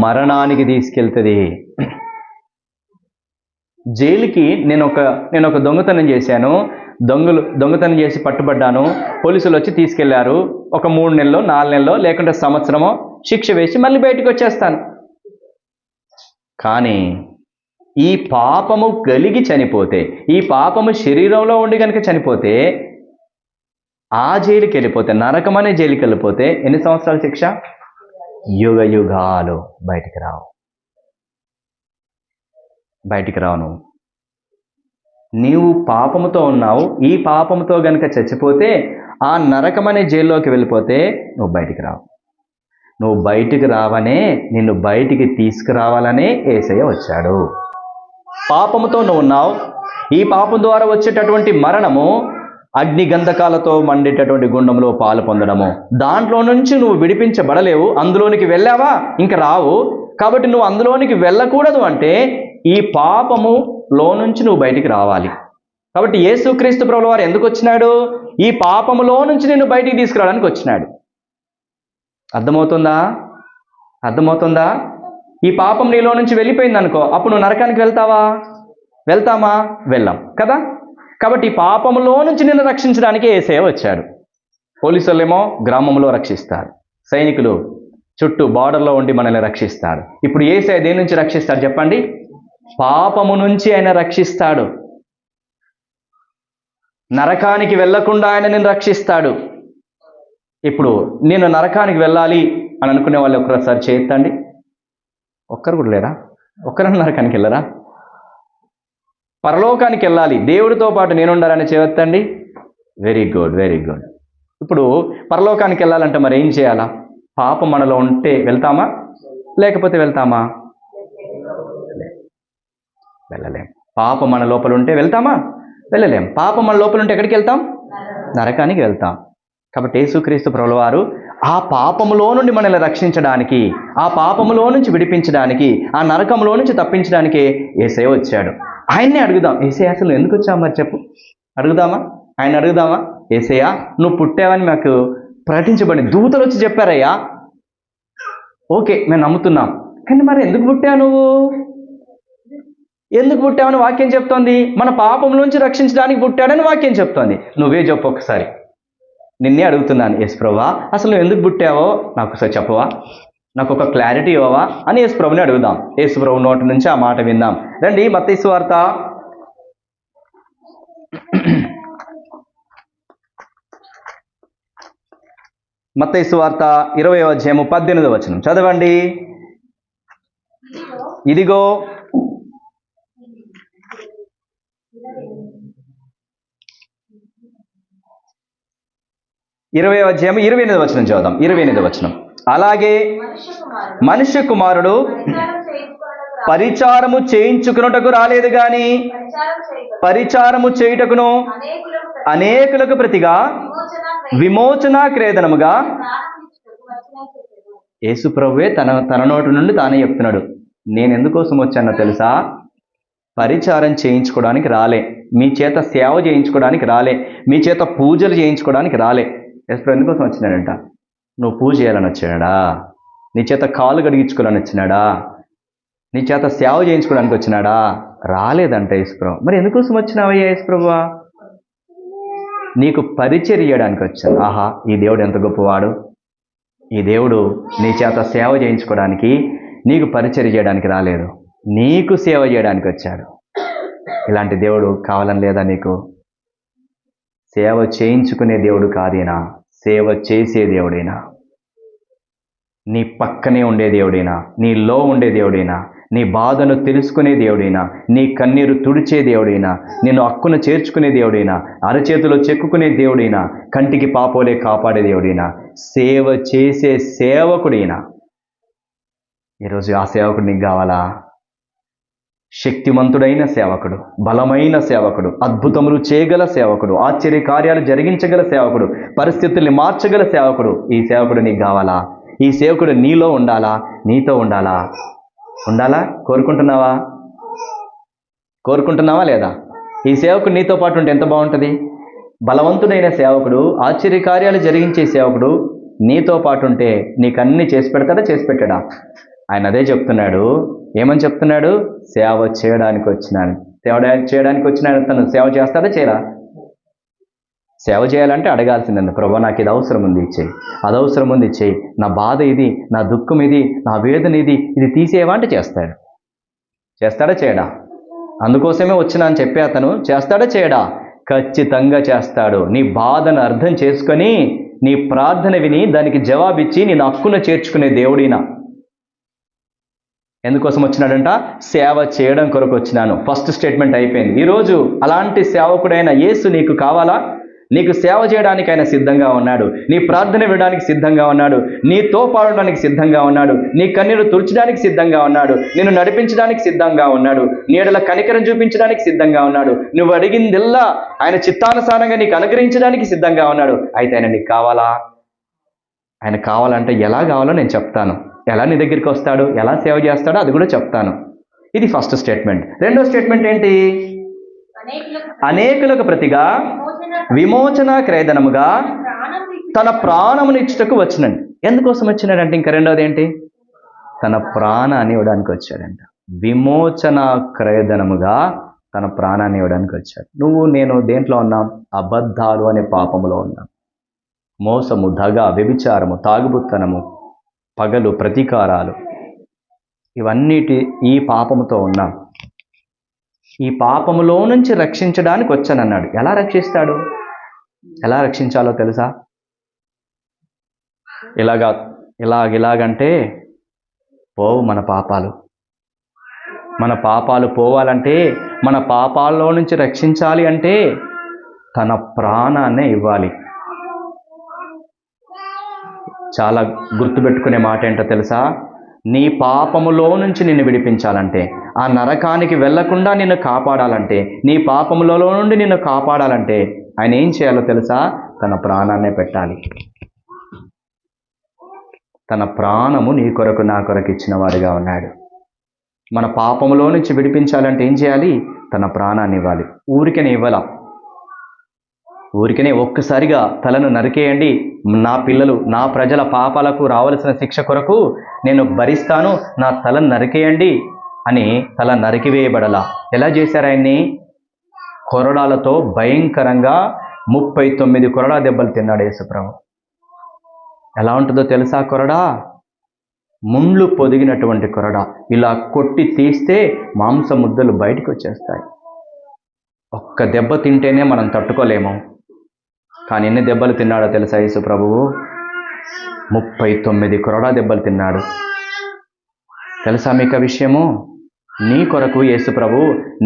మరణానికి తీసుకెళ్తుంది. జైలుకి నేను ఒక దొంగతనం చేశాను, దొంగతనం చేసి పట్టుబడ్డాను, పోలీసులు వచ్చి తీసుకెళ్లారు. ఒక 3 నెలలో 4 నెలలో లేకుంటే సంవత్సరమో శిక్ష వేసి మళ్ళీ బయటకు వచ్చేస్తాను. కానీ ఈ పాపము కలిగి చనిపోతే, ఈ పాపము శరీరంలో ఉండి కనుక చనిపోతే, ఆ జైలుకి వెళ్ళిపోతే, నరకం అనే జైలుకి వెళ్ళిపోతే ఎన్ని సంవత్సరాల శిక్ష? యుగ యుగాలు బయటికి రావు. నువ్వు నీవు పాపముతో ఉన్నావు. ఈ పాపముతో గనుక చచ్చిపోతే ఆ నరకం అనే జైల్లోకి వెళ్ళిపోతే నువ్వు బయటికి రావు. నువ్వు బయటికి రావనే, నిన్ను బయటికి తీసుకురావాలనే యేసయ్య వచ్చాడు. పాపముతో నువ్వు ఉన్నావు. ఈ పాపం ద్వారా వచ్చేటటువంటి మరణము అగ్ని గంధకాలతో మండేటటువంటి గుండంలో పాలు పొందడము. దాంట్లో నుంచి నువ్వు విడిపించబడలేవు. అందులోనికి వెళ్ళావా ఇంక రావు. కాబట్టి నువ్వు అందులోనికి వెళ్ళకూడదు అంటే ఈ పాపములో నుంచి నువ్వు బయటికి రావాలి. కాబట్టి యేసుక్రీస్తు ప్రభువు వారు ఎందుకు వచ్చినాడు? ఈ పాపములో నుంచి నిన్ను బయటికి తీసుకురావడానికి వచ్చినాడు. అర్థమవుతుందా? ఈ పాపం నీలో నుంచి వెళ్ళిపోయింది అనుకో, అప్పుడు నువ్వు నరకానికి వెళ్తామా? వెళ్ళాం కదా. కాబట్టి ఈ పాపములో నుంచి నిన్ను రక్షించడానికి యేసయ్య వచ్చాడు. పోలీసులేమో గ్రామంలో రక్షిస్తారు, సైనికులు చుట్టూ బార్డర్లో ఉండి మనల్ని రక్షిస్తారు. ఇప్పుడు యేసయ్య దేని నుంచి రక్షిస్తాడు చెప్పండి? పాపము నుంచి ఆయన రక్షిస్తాడు. నరకానికి వెళ్లకుండా ఆయన నిన్ను రక్షిస్తాడు. ఇప్పుడు నేను నరకానికి వెళ్ళాలి అని అనుకునే వాళ్ళు ఒక్కసారి చేయొద్దండి. ఒక్కరు కూడా లేరా? ఒక్కరన్నా నరకానికి వెళ్ళరా? పరలోకానికి వెళ్ళాలి, దేవుడితో పాటు నేనుండాలని చేయొద్దండి. Very good. ఇప్పుడు పరలోకానికి వెళ్ళాలంటే మరి ఏం చేయాలా? పాపం మనలో ఉంటే వెళ్తామా? లేకపోతే వెళ్తామా? వెళ్ళలేం. పాపం మన లోపల ఉంటే వెళ్తామా? వెళ్ళలేం. పాపం మన లోపల ఉంటే ఎక్కడికి వెళ్తాం? నరకానికి వెళ్తాం. కాబట్టి యేసుక్రీస్తు ప్రభువు వారు ఆ పాపములో నుండి మనల్ని రక్షించడానికి, ఆ పాపములో నుంచి విడిపించడానికి, ఆ నరకంలో నుంచి తప్పించడానికి యేసయ్య వచ్చాడు. ఆయన్నే అడుగుదాం, యేసయ్య అసలు ఎందుకు వచ్చావు మరి చెప్పు. ఆయన అడుగుదామా? యేసయ్య నువ్వు పుట్టావని మాకు ప్రకటించబడి దూతలు వచ్చి చెప్పారయ్యా, ఓకే మేము నమ్ముతున్నాం, కానీ మరి ఎందుకు పుట్టావు నువ్వు? ఎందుకు పుట్టావని వాక్యం చెప్తోంది. మన పాపం నుంచి రక్షించడానికి పుట్టాడని వాక్యం చెప్తోంది. నువ్వే చెప్పు ఒకసారి. నిన్నే అడుగుతున్నాను, యేసు ప్రభువా అసలు నువ్వు ఎందుకు పుట్టావో నాకు ఒకసారి చెప్పవా, నాకు ఒక క్లారిటీ ఇవ్వవా అని యేసు ప్రభుని అడుగుదాం. యేసు ప్రభు నోటి నుంచి ఆ మాట విందాం. రండి, మత్తయి సువార్త మత్తయి సువార్త 20వ అధ్యాయము 18వ వచనం చదవండి. ఇదిగో 20వ అధ్యాయం 28వ వచనం చదువుదాం. 28వ వచనం. అలాగే మనుష్య కుమారుడు పరిచారము చేయించుకున్నటకు రాలేదు గాని పరిచారము చేయుటకును అనేకులకు ప్రతిగా విమోచన క్రేదనముగా. యేసు ప్రభువే తన నోటి నుండి తానే చెప్తున్నాడు, నేను ఎందుకోసం వచ్చానో తెలుసా? పరిచారం చేయించుకోవడానికి రాలే, మీ చేత సేవ చేయించుకోవడానికి రాలే, మీ చేత పూజలు చేయించుకోవడానికి రాలే. యేసు ఎందుకోసం వచ్చినాడంట? నువ్వు పూజ చేయాలని వచ్చినాడా? నీ చేత కాలు గడిగించుకోవాలని వచ్చినాడా? నీ చేత సేవ చేయించుకోవడానికి వచ్చినాడా? రాలేదంట యేసు ప్రభు. మరి ఎందుకోసం వచ్చినావయ్యా యేసు ప్రభువా? నీకు పరిచర్య చేయడానికి వచ్చాను. ఆహా, ఈ దేవుడు ఎంత గొప్పవాడు! ఈ దేవుడు నీ చేత సేవ చేయించుకోవడానికి, నీకు పరిచర్య చేయడానికి రాలేదు, నీకు సేవ చేయడానికి వచ్చాడు. ఇలాంటి దేవుడు కావాలని లేదా నీకు? సేవ చేయించుకునే దేవుడు కాదేనా, సేవ చేసే దేవుడైనా, నీ పక్కనే ఉండే దేవుడైనా, నీలో ఉండే దేవుడైనా, నీ బాధను తెలుసుకునే దేవుడైనా, నీ కన్నీరు తుడిచే దేవుడైనా, నిన్ను హక్కును చేర్చుకునే దేవుడైనా, అరచేతిలో చెక్కుకునే దేవుడైనా, కంటికి పాపోలే కాపాడే దేవుడైనా, సేవ చేసే సేవకుడైనా. ఈరోజు ఆ సేవకుడు నీకు కావాలా? శక్తివంతుడైన సేవకుడు, బలమైన సేవకుడు, అద్భుతములు చేయగల సేవకుడు, ఆశ్చర్య కార్యాలు జరిగించగల సేవకుడు, పరిస్థితుల్ని మార్చగల సేవకుడు. ఈ సేవకుడు నీకు కావాలా? ఈ సేవకుడు నీలో ఉండాలా, నీతో ఉండాలా? కోరుకుంటున్నావా లేదా? ఈ సేవకుడు నీతో పాటు ఉంటే ఎంత బాగుంటుంది. బలవంతుడైన సేవకుడు, ఆశ్చర్య కార్యాలు జరిగించే సేవకుడు నీతో పాటు ఉంటే నీకు అన్ని చేసి పెట్టాడా? ఆయన అదే చెప్తున్నాడు. ఏమని చెప్తున్నాడు? సేవ చేయడానికి వచ్చినాను. తను సేవ చేస్తాడా చేయరా? సేవ చేయాలంటే అడగాల్సిందండి, ప్రభు నాకు ఇది అవసరం ఉంది ఇచ్చేయి, అది అవసరం ఉంది ఇచ్చేయి, నా బాధ ఇది, నా దుఃఖం ఇది, నా వేదన ఇది తీసేవా అంటే చేస్తాడా చేయడా? అందుకోసమే వచ్చినా అని చెప్పి అతను చేస్తాడా చేయడా? ఖచ్చితంగా చేస్తాడు. నీ బాధను అర్థం చేసుకొని నీ ప్రార్థన విని దానికి జవాబిచ్చి నేను హక్కున చేర్చుకునే దేవుడినా. ఎందుకోసం వచ్చినాడంట? సేవ చేయడం కొరకు వచ్చినాను. ఫస్ట్ స్టేట్మెంట్ అయిపోయింది. ఈరోజు అలాంటి సేవకుడైన యేసు నీకు కావాలా? నీకు సేవ చేయడానికి ఆయన సిద్ధంగా ఉన్నాడు. నీ ప్రార్థన వినడానికి సిద్ధంగా ఉన్నాడు. నీతో పాడడానికి సిద్ధంగా ఉన్నాడు. నీ కన్నీరు తుడిచడానికి సిద్ధంగా ఉన్నాడు. నిన్ను నడిపించడానికి సిద్ధంగా ఉన్నాడు. నీ ఎడల కనికరం చూపించడానికి సిద్ధంగా ఉన్నాడు. నువ్వు అడిగిందిల్లా ఆయన చిత్తానుసారంగా నీకు అనుగ్రహించడానికి సిద్ధంగా ఉన్నాడు. అయితే ఆయన నీకు కావాలా? ఆయన కావాలంటే ఎలా కావాలో నేను చెప్తాను. ఎలా నీ దగ్గరికి వస్తాడు, ఎలా సేవ చేస్తాడో అది కూడా చెప్తాను. ఇది ఫస్ట్ స్టేట్మెంట్. రెండో స్టేట్మెంట్ ఏంటి? అనేకులకు ప్రతిగా విమోచన క్రయధనముగా తన ప్రాణమును ఇచ్చుటకు వచ్చినండి. ఎందుకోసం వచ్చినాడంటే ఇంకా రెండోది ఏంటి? తన ప్రాణాన్ని ఇవ్వడానికి వచ్చాడంట. విమోచన క్రయధనముగా తన ప్రాణాన్ని ఇవ్వడానికి వచ్చాడు. నువ్వు నేను దేంట్లో ఉన్నాం? అబద్ధాలు అనే పాపములో ఉన్నాం. మోసము, దగ, వ్యభిచారము, తాగుబుత్తనము, పగలు, ప్రతీకారాలు, ఇవన్నిటి ఈ పాపముతో ఉన్నాం. ఈ పాపములో నుంచి రక్షించడానికి వచ్చానన్నాడు. ఎలా రక్షిస్తాడు? ఎలా రక్షించాలో తెలుసా? ఇలాగంటే పోవు మన పాపాలు. మన పాపాలు పోవాలంటే, మన పాపాల్లో నుంచి రక్షించాలి అంటే తన ప్రాణాన్నే ఇవ్వాలి. చాలా గుర్తుపెట్టుకునే మాట ఏంటో తెలుసా? నీ పాపములో నుంచి నిన్ను విడిపించాలంటే, ఆ నరకానికి వెళ్లకుండా నిన్ను కాపాడాలంటే, నీ పాపములలో నుండి నిన్ను కాపాడాలంటే ఆయన ఏం చేయాలో తెలుసా? తన ప్రాణాన్నే పెట్టాలి. తన ప్రాణము నీ కొరకు నా కొరకు ఇచ్చిన వాడిగా ఉన్నాడు. మన పాపములో నుంచి విడిపించాలంటే ఏం చేయాలి? తన ప్రాణాన్ని ఇవ్వాలి. ఊరికనే ఇవ్వాల. ఊరికనే ఒక్కసారిగా తలను నరికేయండి, నా పిల్లలు, నా ప్రజల పాపాలకు రావలసిన శిక్ష కొరకు నేను భరిస్తాను, నా తలను నరికేయండి అని తల నరికివేయబడలా. ఎలా చేశారు ఆయన్ని? కొరడాలతో భయంకరంగా 39 కొరడా దెబ్బలు తిన్నాడు యేసుప్రభు. ఎలా ఉంటుందో తెలుసా? కొరడా ముండ్లు పొదిగినటువంటి కొరడా. ఇలా కొట్టి తీస్తే మాంస ముద్దలు బయటకు వచ్చేస్తాయి. ఒక్క దెబ్బ తింటేనే మనం తట్టుకోలేము. కానీ ఎన్ని దెబ్బలు తిన్నాడో తెలుసా యేసు ప్రభువు? 39 కొరడా దెబ్బలు తిన్నాడు. తెలుసా మీకు ఆ విషయము? నీ కొరకు యేసు ప్రభు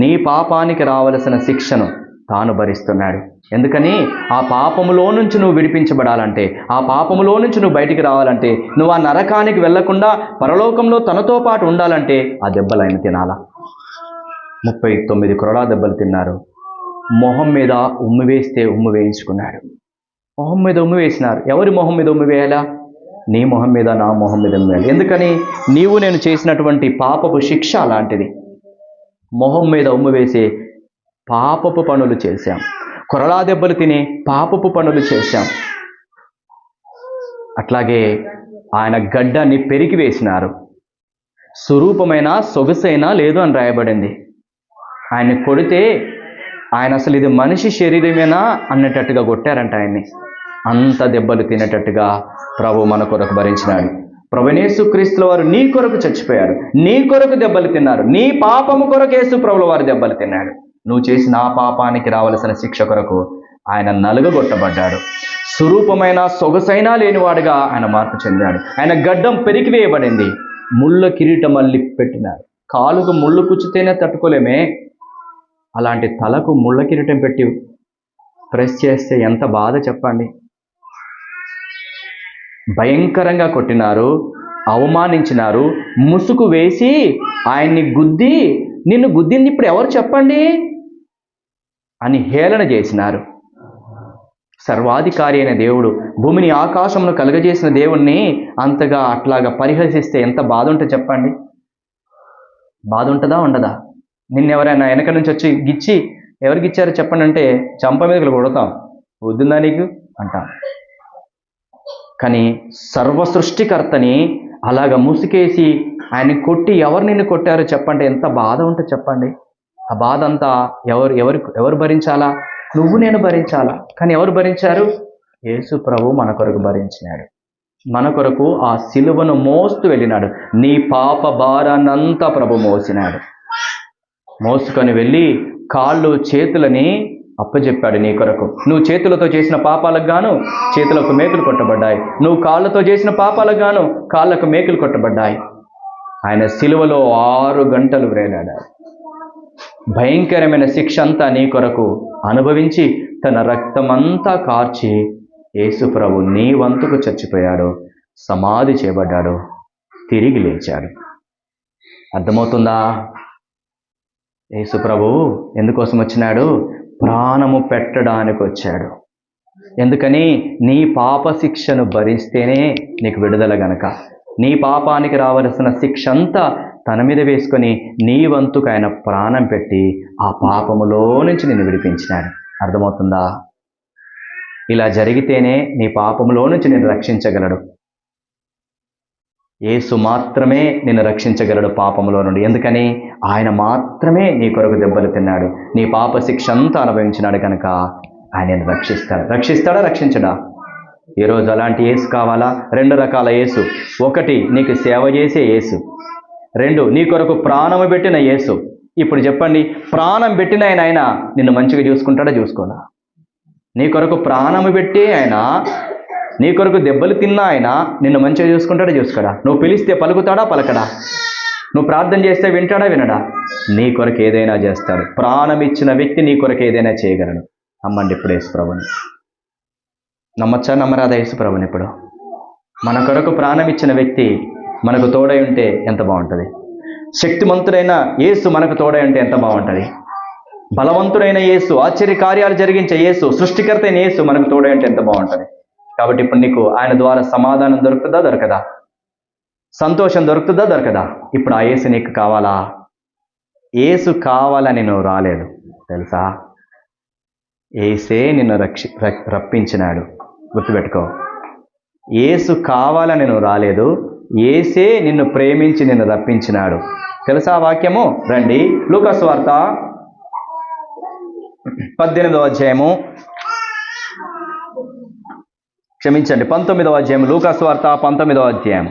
నీ పాపానికి రావలసిన శిక్షను తాను భరిస్తున్నాడు. ఎందుకని? ఆ పాపములో నుంచి నువ్వు విడిపించబడాలంటే, ఆ పాపములో నుంచి నువ్వు బయటికి రావాలంటే, నువ్వు ఆ నరకానికి వెళ్లకుండా పరలోకంలో తనతో పాటు ఉండాలంటే ఆ దెబ్బలు ఆయన తినాలా. 39 కొరడా దెబ్బలు తిన్నారు. మొహం మీద ఉమ్మి వేస్తే ఉమ్మి వేయించుకున్నాడు. మొహం మీద ఉమ్మి వేసినారు. ఎవరి మొహం మీద ఉమ్మి వేయాలా? నీ మొహం మీద, నా మొహం మీద ఉమ్మి వేయాలి. ఎందుకని? నీవు నేను చేసినటువంటి పాపపు శిక్ష అలాంటిది. మొహం మీద ఉమ్మి వేసే పాపపు పనులు చేశాం. కొరడా దెబ్బలు తినే పాపపు పనులు చేశాం. అట్లాగే ఆయన గడ్డాన్ని పెరికి వేసినారు. స్వరూపమైన సొగసైనా లేదు అని రాయబడింది. ఆయన్ని కొడితే ఆయన అసలు ఇది మనిషి శరీరమేనా అన్నట్టుగా కొట్టారంట ఆయన్ని. అంత దెబ్బలు తినేటట్టుగా ప్రభు మన కొరకు భరించినాడు. ప్రభువైన యేసుక్రీస్తుల వారు నీ కొరకు చచ్చిపోయారు, నీ కొరకు దెబ్బలు తిన్నారు. నీ పాపము కొరకు యేసు ప్రభుల వారు దెబ్బలు తిన్నాడు. నువ్వు చేసిన ఆ పాపానికి రావలసిన శిక్ష కొరకు ఆయన నలుగగొట్టబడ్డాడు. స్వరూపమైన సొగసైనా లేనివాడుగా ఆయన మార్పు చెందాడు. ఆయన గడ్డం పెరికివేయబడింది. ముళ్ళ కిరీటం మళ్ళీ పెట్టినారు. కాలుకు ముళ్ళు కుచ్చితేనే తట్టుకోలేమే, అలాంటి తలకు ముళ్ళ కిరీటం పెట్టి ప్రెస్ చేస్తే ఎంత బాధ చెప్పండి. భయంకరంగా కొట్టినారు, అవమానించినారు, ముసుగు వేసి ఆయన్ని గుద్ది, నిన్ను గుద్దింది ఇప్పుడు ఎవరు చెప్పండి అని హేళన చేసినారు. సర్వాధికారి అయిన దేవుడు, భూమిని ఆకాశంలో కలుగజేసిన దేవుణ్ణి అంతగా అట్లాగా పరిహసిస్తే ఎంత బాధ ఉంటుంది చెప్పండి. బాధ ఉంటుందా ఉండదా? నిన్నెవరైనా వెనక నుంచి వచ్చి గిచ్చి, ఎవరికి ఇచ్చారో చెప్పండి అంటే చంప మీదకి కొడతాం, వద్దుందా నీకు అంటాం. కానీ సర్వ సృష్టికర్తని అలాగ ముసుకేసి ఆయన్ని కొట్టి ఎవరు నిన్ను కొట్టారో చెప్పండి, ఎంత బాధ ఉంటుంది చెప్పండి. ఆ బాధ అంతా ఎవరు భరించాలా? నువ్వు నేను భరించాలా. కానీ ఎవరు భరించారు? యేసు ప్రభు మన కొరకు భరించినాడు. మన కొరకు ఆ సిలువను మోస్తూ వెళ్ళినాడు. నీ పాప భారాన్నంతా ప్రభు మోసినాడు. మోసుకొని వెళ్ళి కాళ్ళు చేతులని అప్పచెప్పాడు నీ కొరకు. నువ్వు చేతులతో చేసిన పాపాలకు గాను చేతులకు మేకులు కొట్టబడ్డాయి, నువ్వు కాళ్ళతో చేసిన పాపాలకు గాను కాళ్ళకు మేకులు కొట్టబడ్డాయి. ఆయన సిలువలో 6 గంటలు వేలాడాడు. భయంకరమైన శిక్ష అంతా నీ కొరకు అనుభవించి తన రక్తమంతా కార్చి యేసు ప్రభు నీ వంతుకు చచ్చిపోయాడు, సమాధి చేయబడ్డాడు, తిరిగి లేచాడు. అర్థమవుతుందా? యేసు ప్రభు ఎందుకోసం వచ్చినాడు? ప్రాణము పెట్టడానికి వచ్చాడు. ఎందుకని? నీ పాప శిక్షను భరిస్తేనే నీకు విడుదల గనక. నీ పాపానికి రావలసిన శిక్ష అంతా తన మీద వేసుకొని నీ వంతుకు ఆయన ప్రాణం పెట్టి ఆ పాపములో నుంచి నిన్ను విడిపించినాడు. అర్థమవుతుందా? ఇలా జరిగితేనే నీ పాపములో నుంచి నిన్ను రక్షించగలడు. యేసు మాత్రమే నిన్ను రక్షించగలడు పాపములో నుండి. ఎందుకని? ఆయన మాత్రమే నీ కొరకు దెబ్బలు తిన్నాడు, నీ పాప శిక్ష అంతా అనుభవించినాడు కనుక ఆయన నిన్ను రక్షిస్తాడు. రక్షిస్తాడా? రక్షించడా? ఈరోజు అలాంటి యేసు కావాలా? 2 రకాల యేసు. 1 నీకు సేవ చేసే యేసు, 2 నీ కొరకు ప్రాణము పెట్టిన యేసు. ఇప్పుడు చెప్పండి, ప్రాణం పెట్టిన ఆయన నిన్ను మంచిగా చూసుకుంటాడా? చూసుకోనా? నీ కొరకు ప్రాణము పెట్టి ఆయన, నీ కొరకు దెబ్బలు తిన్నా ఆయన నిన్ను మంచిగా చూసుకుంటాడా? చూసుకోడా? నువ్వు పిలిస్తే పలుకుతాడా? పలకడా? నువ్వు ప్రార్థన చేస్తే వింటాడా? వినడా? నీ కొరకు ఏదైనా చేస్తాడు. ప్రాణం ఇచ్చిన వ్యక్తి నీ కొరకు ఏదైనా చేయగలడు. నమ్మండి ఇప్పుడు యేసుప్రభుని. నమ్మచ్చా? నమ్మరాదా యేసుప్రభుని? ఇప్పుడు మన కొరకు ప్రాణం ఇచ్చిన వ్యక్తి మనకు తోడై ఉంటే ఎంత బాగుంటుంది. శక్తిమంతుడైన యేసు మనకు తోడై ఉంటే ఎంత బాగుంటుంది. బలవంతుడైన యేసు, ఆశ్చర్య కార్యాలు జరిగించే యేసు, సృష్టికర్త అయిన యేసు మనకు తోడై ఉంటే ఎంత బాగుంటుంది. కాబట్టి ఇప్పుడు నీకు ఆయన ద్వారా సమాధానం దొరుకుతుందా? దొరకదా? సంతోషం దొరుకుతుందా? దొరకదా? ఇప్పుడు ఆ యేసు నీకు కావాలా? యేసు కావాలని నువ్వు రాలేదు తెలుసా? యేసే నిన్ను రప్పించినాడు. గుర్తుపెట్టుకో, యేసు కావాలని నువ్వు రాలేదు, యేసే నిన్ను ప్రేమించి నిన్ను రప్పించినాడు. తెలుసా వాక్యము? రండి, లూకా సువార్త 18వ అధ్యాయము, క్షమించండి 19వ అధ్యాయం. లూకా సువార్త 19వ అధ్యాయం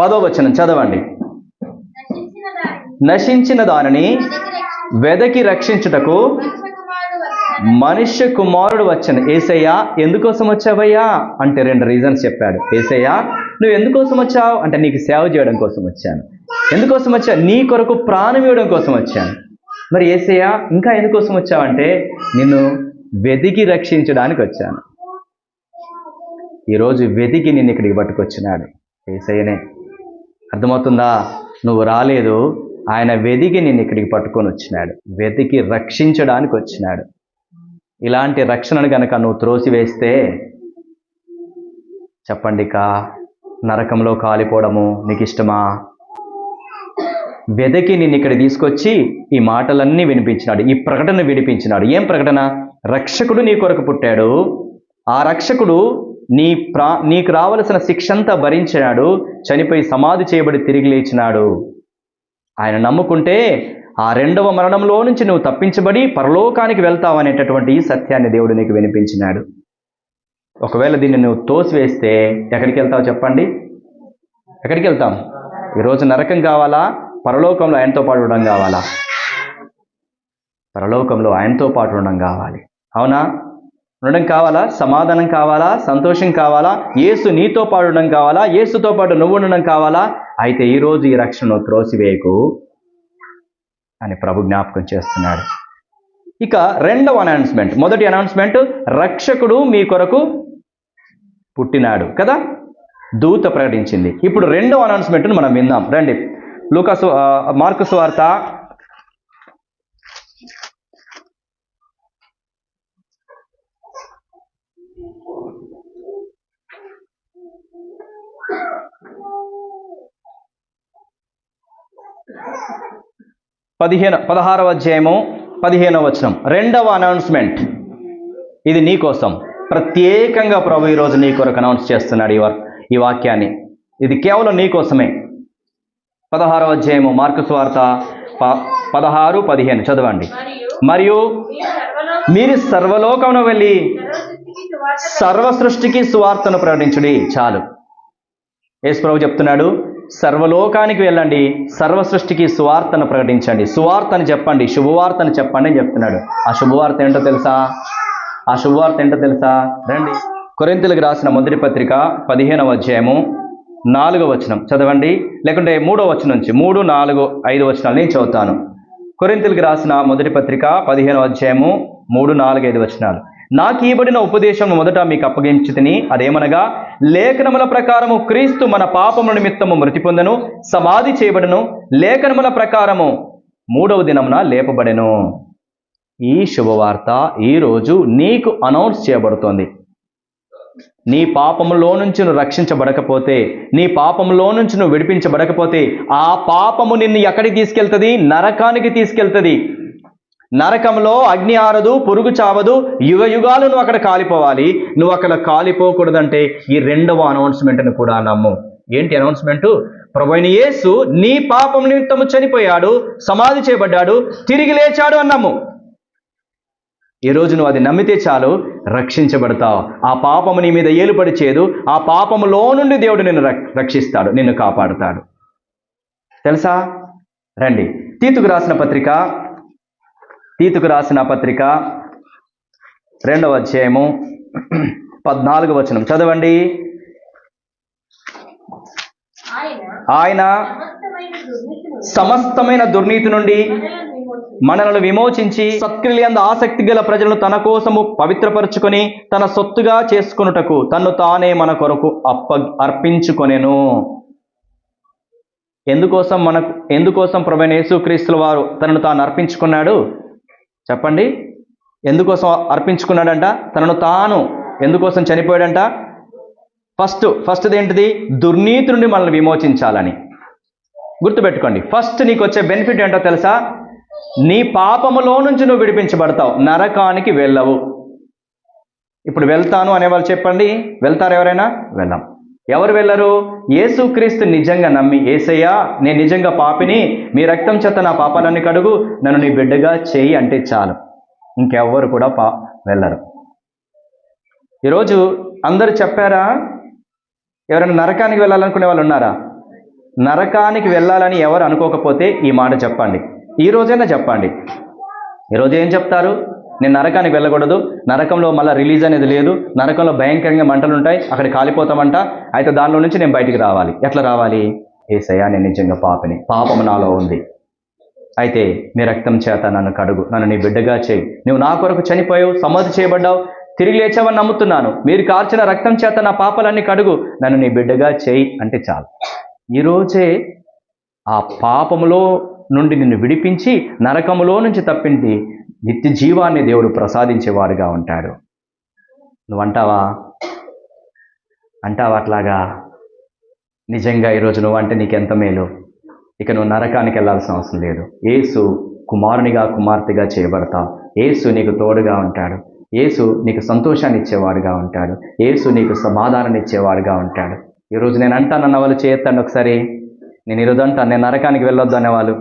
10వ వచనం చదవండి. నశించిన దానిని వెదకి రక్షించుటకు మనుష్య కుమారుడు వచ్చాను. యేసయ్యా ఎందుకోసం వచ్చావయ్యా అంటే 2 రీజన్స్ చెప్పాడు. యేసయ్యా నువ్వు ఎందుకోసం వచ్చావు అంటే నీకు సేవ చేయడం కోసం వచ్చాను. ఎందుకోసం వచ్చా? నీ కొరకు ప్రాణం ఇవ్వడం కోసం వచ్చాను. మరి యేసయ్యా ఇంకా ఎందుకోసం వచ్చావంటే నిన్ను వెదికి రక్షించడానికి వచ్చాను. ఈరోజు వెదికి నిన్ను ఇక్కడికి పట్టుకొచ్చినాడు యేసయ్యనే. అర్థమవుతుందా? నువ్వు రాలేదు, ఆయన వెదికి నిన్ను ఇక్కడికి పట్టుకొని వచ్చినాడు, వెతికి రక్షించడానికి వచ్చినాడు. ఇలాంటి రక్షణను కనుక నువ్వు త్రోసివేస్తే చెప్పండిక నరకంలో కాలిపోవడము నీకు ఇష్టమా? వెదకి నిన్ను ఇక్కడ తీసుకొచ్చి ఈ మాటలన్నీ వినిపించినాడు, ఈ ప్రకటన వినిపించినాడు. ఏం ప్రకటన? రక్షకుడు నీ కొరకు పుట్టాడు, ఆ రక్షకుడు నీకు రావలసిన శిక్ష అంతా భరించినాడు, చనిపోయి సమాధి చేయబడి తిరిగి లేచినాడు. ఆయన నమ్ముకుంటే ఆ 2వ మరణంలో నుంచి నువ్వు తప్పించబడి పరలోకానికి వెళ్తావు అనేటటువంటి ఈ సత్యాన్ని దేవుడు నీకు వినిపించినాడు. ఒకవేళ దీన్ని నువ్వు తోసివేస్తే ఎక్కడికి వెళ్తావు చెప్పండి? ఎక్కడికి వెళ్తాం? ఈరోజు నరకం కావాలా? పరలోకంలో ఆయనతో పాటు ఉండడం కావాలా? పరలోకంలో ఆయనతో పాటు ఉండడం కావాలి. అవునా? ఉండడం కావాలా? సమాధానం కావాలా? సంతోషం కావాలా? యేసు నీతో పాటు ఉండడం కావాలా? యేసుతో పాటు నువ్వు ఉండడం కావాలా? అయితే ఈరోజు ఈ రక్షణను త్రోసివేయకు అని ప్రభు జ్ఞాపకం చేస్తున్నాడు. ఇక 2వ అనౌన్స్మెంట్. మొదటి అనౌన్స్మెంట్, రక్షకుడు మీ కొరకు పుట్టినాడు కదా, దూత ప్రకటించింది. ఇప్పుడు 2వ అనౌన్స్మెంట్ను మనం విందాం. రండి, మార్కు సువార్త 16వ అధ్యాయము 15వ వచనం. 2వ అనౌన్స్మెంట్. ఇది నీ కోసం ప్రత్యేకంగా ప్రభు ఈరోజు నీ కొరకు అనౌన్స్ చేస్తున్నాడు ఈ వాక్యాన్ని. ఇది కేవలం నీ కోసమే. 16వ అధ్యాయము మార్కు సువార్త 16-15 చదవండి. మరియు మీరు సర్వలోకమును వెళ్ళి సర్వ సృష్టికి సువార్తను ప్రకటించుడి. చాలు. యేసు ప్రభు చెప్తున్నాడు, సర్వలోకానికి వెళ్ళండి, సర్వ సృష్టికి సువార్తను ప్రకటించండి, సువార్తను చెప్పండి, శుభవార్తను చెప్పండి అని చెప్తున్నాడు. ఆ శుభవార్త ఏంటో తెలుసా? ఆ శుభవార్త ఏంటో తెలుసా? రండి. కొరింథీయులకు రాసిన మొదటి పత్రిక 15వ అధ్యాయము 4వ వచనం చదవండి, లేకుంటే 3వ వచనం నుంచి 3, 4, 5 వచనాలు నేను చదువుతాను. కొరింథీయులకు రాసిన మొదటి పత్రిక 15వ అధ్యాయము 3, 4, 5 వచనాలు. నాకు ఇవ్వబడిన ఉపదేశం మొదట మీకు అప్పగించితిని, అదేమనగా లేఖనముల ప్రకారము క్రీస్తు మన పాపముల నిమిత్తము మృతి పొందెను, సమాధి చేయబడెను, లేఖనముల ప్రకారము 3వ దినమున లేపబడెను. ఈ శుభవార్త ఈరోజు నీకు అనౌన్స్ చేయబడుతోంది. నీ పాపములో నుంచి నువ్వు రక్షించబడకపోతే, నీ పాపములో నుంచి నువ్వు విడిపించబడకపోతే, ఆ పాపము నిన్ను ఎక్కడికి తీసుకెళ్తుంది? నరకానికి తీసుకెళ్తుంది. నరకంలో అగ్ని ఆరదు, పురుగు చావదు, యుగ యుగాలు నువ్వు అక్కడ కాలిపోవాలి. నువ్వు అక్కడ కాలిపోకూడదంటే ఈ 2వ అనౌన్స్మెంట్ను కూడా నమ్ము. ఏంటి అనౌన్స్మెంటు? ప్రభువైన యేసు నీ పాపం నిమిత్తము చనిపోయాడు, సమాధి చేయబడ్డాడు, తిరిగి లేచాడు అన్నాము. ఈరోజు నువ్వు అది నమ్మితే చాలు, రక్షించబడతావు. ఆ పాపము నీ మీద ఏలుబడి చేయదు. ఆ పాపములో నుండి దేవుడు నిన్ను రక్షిస్తాడు, నిన్ను కాపాడుతాడు. తెలుసా? రండి. తీతుకు రాసిన పత్రిక 2వ అధ్యాయము 14వ వచనం చదవండి. ఆయన సమస్తమైన దుర్నీతి నుండి మనలను విమోచించి సత్క్రియలందు ఆసక్తి గల ప్రజలను తన కోసము పవిత్రపరుచుకొని తన సొత్తుగా చేసుకొనుటకు తన్ను తానే మన కొరకు అర్పించుకొనెను. ఎందుకోసం ప్రభువైన యేసుక్రీస్తుల వారు తనను తాను అర్పించుకున్నాడు? చెప్పండి. ఎందుకోసం అర్పించుకున్నాడంట? తనను తాను ఎందుకోసం చనిపోయాడంట? ఫస్ట్ ఏంటిది? దుర్నీతి నుండి మనల్ని విమోచించాలని. గుర్తుపెట్టుకోండి. ఫస్ట్ నీకు వచ్చే బెనిఫిట్ ఏంటో తెలుసా? నీ పాపములో నుంచి నువ్వు విడిపించబడతావు, నరకానికి వెళ్ళవు. ఇప్పుడు వెళ్తాను అనేవాళ్ళు చెప్పండి, వెళ్తారు ఎవరైనా? వెళ్ళం. ఎవరు వెళ్ళరు? యేసుక్రీస్తు నిజంగా నమ్మి, యేసయ్యా నేను నిజంగా పాపిని, మీ రక్తం చేత నా పాపాలన్నీ కడుగు, నన్ను నీ బిడ్డగా చేయి అంటే చాలు. ఇంకెవ్వరు కూడా వెళ్ళరు. ఈరోజు అందరూ చెప్పారా? ఎవరైనా నరకానికి వెళ్ళాలనుకునే వాళ్ళు ఉన్నారా? నరకానికి వెళ్ళాలని ఎవరు అనుకోకపోతే ఈ మాట చెప్పండి. ఈ రోజైనా చెప్పండి. ఈరోజు ఏం చెప్తారు? నేను నరకానికి వెళ్ళకూడదు, నరకంలో మళ్ళీ రిలీజ్ అనేది లేదు, నరకంలో భయంకరంగా మంటలు ఉంటాయి, అక్కడ కాలిపోతామంట, అయితే దానిలో నుంచి నేను బయటికి రావాలి. ఎట్లా రావాలి? యేసయ్యా నేను నిజంగా పాపిని, పాపము నాలో ఉంది, అయితే నీ రక్తం చేత నన్ను కడుగు, నన్ను నీ బిడ్డగా చేయి, నువ్వు నా కొరకు చనిపోయావు, సమాధి చేయబడ్డావు, తిరిగి లేచావని నమ్ముతున్నాను, మీరు కార్చిన రక్తం చేత నా పాపాలన్నీ కడుగు, నన్ను నీ బిడ్డగా చేయి అంటే చాలు. ఈరోజే ఆ పాపములో నుండి నిన్ను విడిపించి నరకములో నుంచి తప్పించి నిత్య జీవాన్ని దేవుడు ప్రసాదించేవాడుగా ఉంటాడు. నువ్వు అంటావా అట్లాగా? నిజంగా ఈరోజు నువ్వు అంటే నీకెంత మేలు. ఇక నువ్వు నరకానికి వెళ్ళాల్సిన అవసరం లేదు. యేసు కుమారునిగా కుమార్తెగా చేయబడతావు. యేసు నీకు తోడుగా ఉంటాడు. యేసు నీకు సంతోషాన్ని ఇచ్చేవాడుగా ఉంటాడు. యేసు నీకు సమాధానాన్ని ఇచ్చేవాడుగా ఉంటాడు. ఈరోజు నేను అంటానన్న వాళ్ళు చేయొద్దండి ఒకసారి. నేను ఈరోజు అంటాను నేను నరకానికి వెళ్ళొద్దు అనేవాళ్ళు.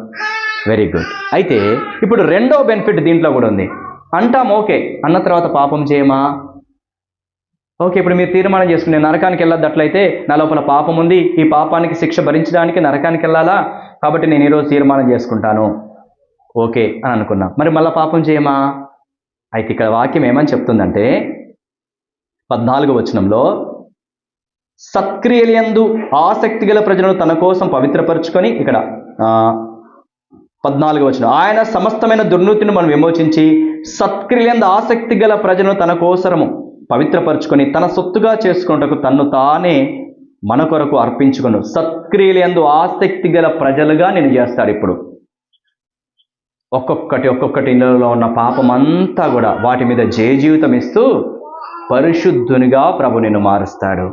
Very good. అయితే ఇప్పుడు 2వ బెనిఫిట్ దీంట్లో కూడా ఉంది. అంటాం ఓకే, అన్న తర్వాత పాపం చేయమా? ఓకే, ఇప్పుడు మీరు తీర్మానం చేసుకుని నేను నరకానికి వెళ్ళొద్దు, అట్లయితే నా లోపల పాపం ఉంది, ఈ పాపానికి శిక్ష భరించడానికి నరకానికి వెళ్ళాలా, కాబట్టి నేను ఈరోజు తీర్మానం చేసుకుంటాను ఓకే అని అనుకున్నా. మరి మళ్ళీ పాపం చేయమా? అయితే ఇక్కడ వాక్యం ఏమని చెప్తుందంటే 14వ వచనంలో, సత్క్రియలందు ఆసక్తి గల ప్రజలను తన కోసం పవిత్రపరుచుకొని, ఇక్కడ 14వ వచనం, ఆయన సమస్తమైన దుర్నీతిని మనం విమోచించి సత్క్రియలందు ఆసక్తి గల ప్రజలను తన కోసము పవిత్రపరుచుకొని తన సొత్తుగా చేసుకున్నటకు తన్ను తానే మన కొరకు అర్పించుకును. సత్క్రియలందు ఆసక్తి గల ప్రజలుగా నేను చేస్తాడు. ఇప్పుడు ఒక్కొక్కటి ఇందులో ఉన్న పాపం అంతా కూడా వాటి మీద జీవితం ఇస్తూ పరిశుద్ధునిగా ప్రభు నిన్ను మారుస్తాడు.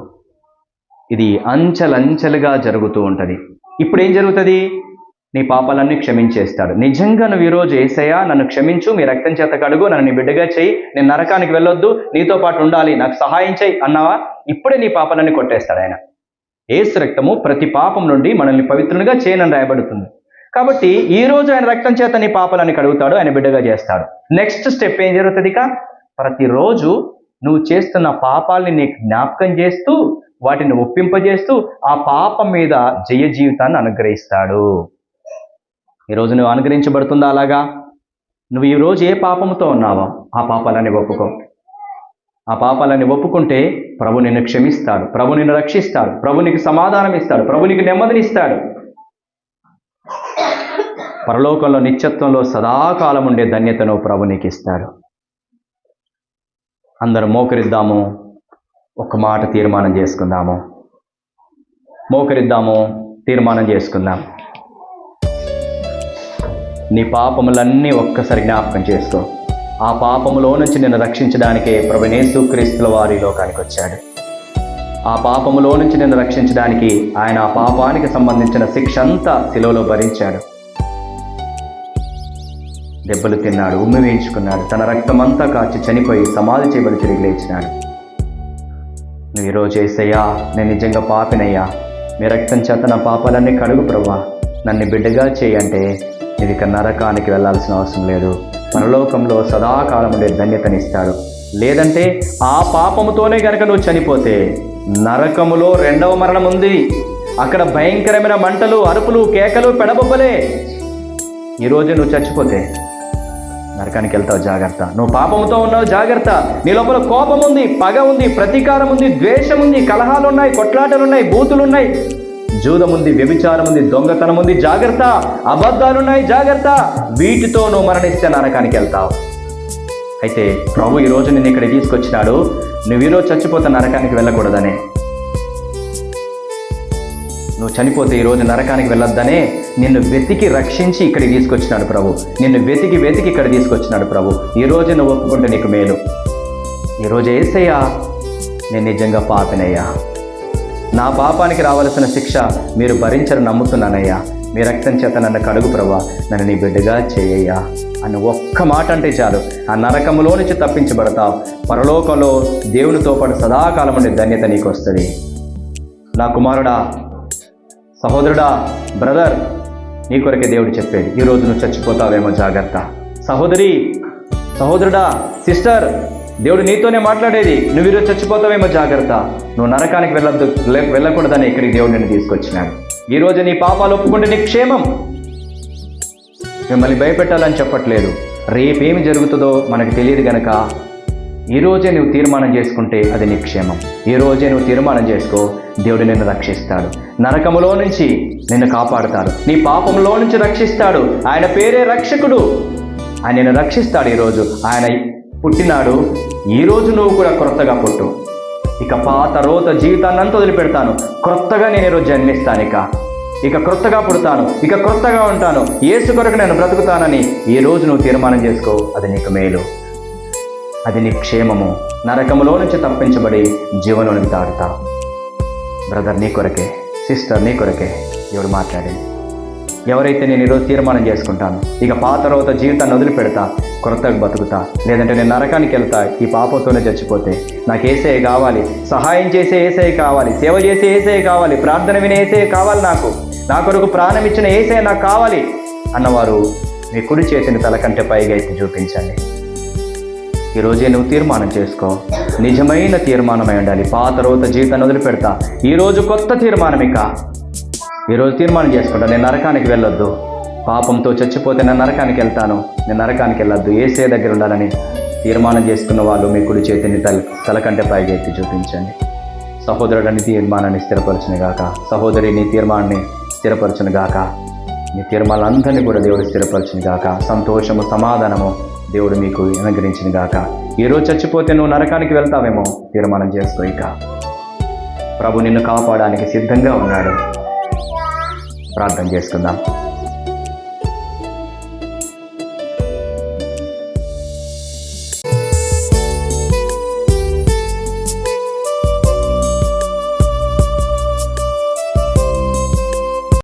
ఇది అంచెలంచెలుగా జరుగుతూ ఉంటుంది. ఇప్పుడు ఏం జరుగుతుంది? నీ పాపాలన్నీ క్షమించేస్తాడు. నిజంగా నువ్వు ఈరోజు యేసయ్యా నన్ను క్షమించు, మీ రక్తం చేత కడుగు, నన్ను నీ బిడ్డగా చేయి, నేను నరకానికి వెళ్ళొద్దు, నీతో పాటు ఉండాలి, నాకు సహాయం చేయి అన్నావా? ఇప్పుడే నీ పాపాలన్నీ కొట్టేస్తాడు ఆయన. యేసు రక్తము ప్రతి పాపం నుండి మనల్ని పవిత్రునిగా చేయనని రాయబడుతుంది. కాబట్టి ఈ రోజు ఆయన రక్తం చేత నీ పాపాలన్నీ కడుగుతాడు, ఆయన బిడ్డగా చేస్తాడు. నెక్స్ట్ స్టెప్ ఏం జరుగుతుంది? ప్రతిరోజు నువ్వు చేస్తున్న పాపాలని నీకు జ్ఞాపకం చేస్తూ వాటిని ఒప్పింపజేస్తూ ఆ పాపం మీద జయ జీవితాన్ని అనుగ్రహిస్తాడు. ఈరోజు నువ్వు అనుగ్రహించబడుతుందా అలాగా? నువ్వు ఈరోజు ఏ పాపంతో ఉన్నావో ఆ పాపాలని ఒప్పుకో. ఆ పాపాలని ఒప్పుకుంటే ప్రభు నిన్ను క్షమిస్తాడు, ప్రభు నిన్ను రక్షిస్తాడు, ప్రభు నీకు సమాధానం ఇస్తాడు, ప్రభు నీకు నెమ్మదినిస్తాడు. పరలోకంలో నిత్యత్వంలో సదాకాలం ఉండే ధన్యతను ప్రభు నీకు ఇస్తాడు. అందరం మోకరిద్దాము, ఒక మాట తీర్మానం చేసుకుందాము. మోకరిద్దాము, తీర్మానం చేసుకుందాం. నీ పాపములన్నీ ఒక్కసారి జ్ఞాపకం చేసుకో. ఆ పాపములో నుంచి నిన్ను రక్షించడానికే ప్రభువైన యేసుక్రీస్తుల వారి లోకానికి వచ్చాడు. ఆ పాపములో నుంచి నిన్ను రక్షించడానికి ఆయన ఆ పాపానికి సంబంధించిన శిక్ష అంతా శిలువలో భరించాడు. దెబ్బలు తిన్నాడు, ఉమ్మి వేయించుకున్నాడు, తన రక్తమంతా కాచి చనిపోయి సమాధి చేయబడి తిరిగి లేచినాడు. నువ్వు ఈరోజు యేసయ్యా, నేను నిజంగా పాపినయ్యా, మీ రక్తం చేత నా పాపాలన్నీ కడుగు ప్రభువా, నన్ను బిడ్డగా చేయంటే ఇది ఇక నరకానికి వెళ్ళాల్సిన అవసరం లేదు, పరలోకంలో సదాకాలం ఉండే ధన్యతనిస్తాడు. లేదంటే ఆ పాపముతోనే గనక నువ్వు చనిపోతే నరకములో రెండవ మరణం ఉంది. అక్కడ భయంకరమైన మంటలు, అరుపులు, కేకలు, పెడబొబ్బలే. ఈరోజు నువ్వు చచ్చిపోతే నరకానికి వెళ్తావు, జాగ్రత్త. నువ్వు పాపముతో ఉన్నావు, జాగ్రత్త. నీ లోపల కోపం ఉంది, పగ ఉంది, ప్రతీకారం ఉంది, ద్వేషం ఉంది, కలహాలు ఉన్నాయి, కొట్లాటలు ఉన్నాయి, బూతులు ఉన్నాయి, జూదం ఉంది, వ్యభిచారం ఉంది, దొంగతనం ఉంది, జాగ్రత్త. అబద్ధాలున్నాయి, జాగ్రత్త. వీటితో నువ్వు మరణిస్తే నరకానికి వెళ్తావు. అయితే ప్రభు ఈరోజు నిన్ను ఇక్కడ తీసుకొచ్చినాడు, నువ్వు ఈరోజు చచ్చిపోతే నరకానికి వెళ్ళకూడదనే. నువ్వు చనిపోతే ఈరోజు నరకానికి వెళ్ళొద్దనే నిన్ను వెతికి రక్షించి ఇక్కడికి తీసుకొచ్చినాడు ప్రభు. నిన్ను వెతికి ఇక్కడ తీసుకొచ్చినాడు ప్రభు. ఈరోజు నువ్వు ఒప్పుకుంటే నీకు మేలు. ఈరోజు యేసయ్యా, నేను నిజంగా పాపినయ్యా, నా పాపానికి రావాల్సిన శిక్ష మీరు భరించని నమ్ముతున్నానయ్యా, మీ రక్తం చేత నన్ను కడుగు ప్రభా, నన్ను నీ బిడ్డగా చేయయ్యా అని ఒక్క మాట అంటే చాలు, ఆ నరకములో నుంచి తప్పించబడతావు. పరలోకంలో దేవునితో పాటు సదాకాలం ఉండే ధన్యత నీకు వస్తుంది. నా కుమారుడా, సహోదరుడా, బ్రదర్, నీ కొరకే దేవుడు చెప్పేది. ఈరోజు నువ్వు చచ్చిపోతావేమో, జాగ్రత్త. సహోదరి, సహోదరుడా, సిస్టర్, దేవుడు నీతోనే మాట్లాడేది. నువ్వు ఈరోజు చచ్చిపోతావేమో, జాగ్రత్త. నువ్వు నరకానికి వెళ్ళకూడదని ఇక్కడికి దేవుడు నిన్ను తీసుకొచ్చినాడు. ఈరోజు నీ పాపాలు ఒప్పుకుంటే నీ క్షేమం. మిమ్మల్ని భయపెట్టాలని చెప్పట్లేదు. రేపేమి జరుగుతుందో మనకు తెలియదు గనక ఈరోజే నువ్వు తీర్మానం చేసుకుంటే అది నీ క్షేమం. ఈరోజే నువ్వు తీర్మానం చేసుకో, దేవుడు నిన్ను రక్షిస్తాడు. నరకములో నుంచి నిన్ను కాపాడుతాడు, నీ పాపంలో నుంచి రక్షిస్తాడు. ఆయన పేరే రక్షకుడు. ఆయన నిన్ను రక్షిస్తాడు. ఈరోజు ఆయన పుట్టినాడు. ఈరోజు నువ్వు కూడా క్రొత్తగా పుట్టు. ఇక పాత రోత జీవితాన్ని అంతా వదిలిపెడతాను, క్రొత్తగా నేను ఈరోజు జన్మిస్తాను. ఇక క్రొత్తగా పుడతాను, ఇక క్రొత్తగా ఉంటాను, యేసు కొరకు నేను బ్రతుకుతానని ఈరోజు నువ్వు తీర్మానం చేసుకో. అది నీకు మేలు, అది నీ క్షేమము. నరకములో నుంచి తప్పించబడి జీవనంలోకి దాటుతావు. బ్రదర్, నీ కొరకే, సిస్టర్, నీ కొరకే దేవుడు మాట్లాడింది. ఎవరైతే నేను ఈరోజు తీర్మానం చేసుకుంటాను, ఇక పాత రోత జీవితాన్ని వదిలిపెడతా, క్రొత్తగా బతుకుతా, లేదంటే నేను నరకానికి వెళ్తా, ఈ పాపతోనే చచ్చిపోతే, నాకు యేసయ్య కావాలి, సహాయం చేసే యేసయ్య కావాలి, సేవ చేసే యేసయ్య కావాలి, ప్రార్థన వినే యేసయ్య కావాలి, నా కొరకు ప్రాణం ఇచ్చిన యేసయ్య నాకు కావాలి అన్నవారు మీ కుడి చేతిని తల కంటే పైగా ఎత్తి చూపించండి. ఈరోజే నువ్వు తీర్మానం చేసుకో. నిజమైన తీర్మానమై ఉండాలి. పాత రోత జీవితాన్ని వదిలిపెడతా, ఈరోజు కొత్త తీర్మానం. ఈరోజు తీర్మానం చేసుకుంటా, నేను నరకానికి వెళ్ళొద్దు, పాపంతో చచ్చిపోతే నేను నరకానికి వెళ్తాను, నేను నరకానికి వెళ్ళొద్దు, యేసయ్య దగ్గర ఉండాలని తీర్మానం చేసుకున్న వాళ్ళు మీ కుడి చేతిని తల కంటే పైగా ఎత్తి చూపించండి. సహోదరుడిని తీర్మానాన్ని స్థిరపరచును గాక, సహోదరి నీ తీర్మానాన్ని స్థిరపరచును గాక, నీ తీర్మానాలందరినీ కూడా దేవుడు స్థిరపరచును గాక. సంతోషము, సమాధానము దేవుడు మీకు అనుగ్రహించిన గాక. ఈరోజు చచ్చిపోతే నువ్వు నరకానికి వెళ్తావేమో, తీర్మానం చేసుకో. ఇక ప్రభు నిన్ను కాపాడడానికి సిద్ధంగా ఉన్నాడు. ప్రార్థన చేసుకుందాం.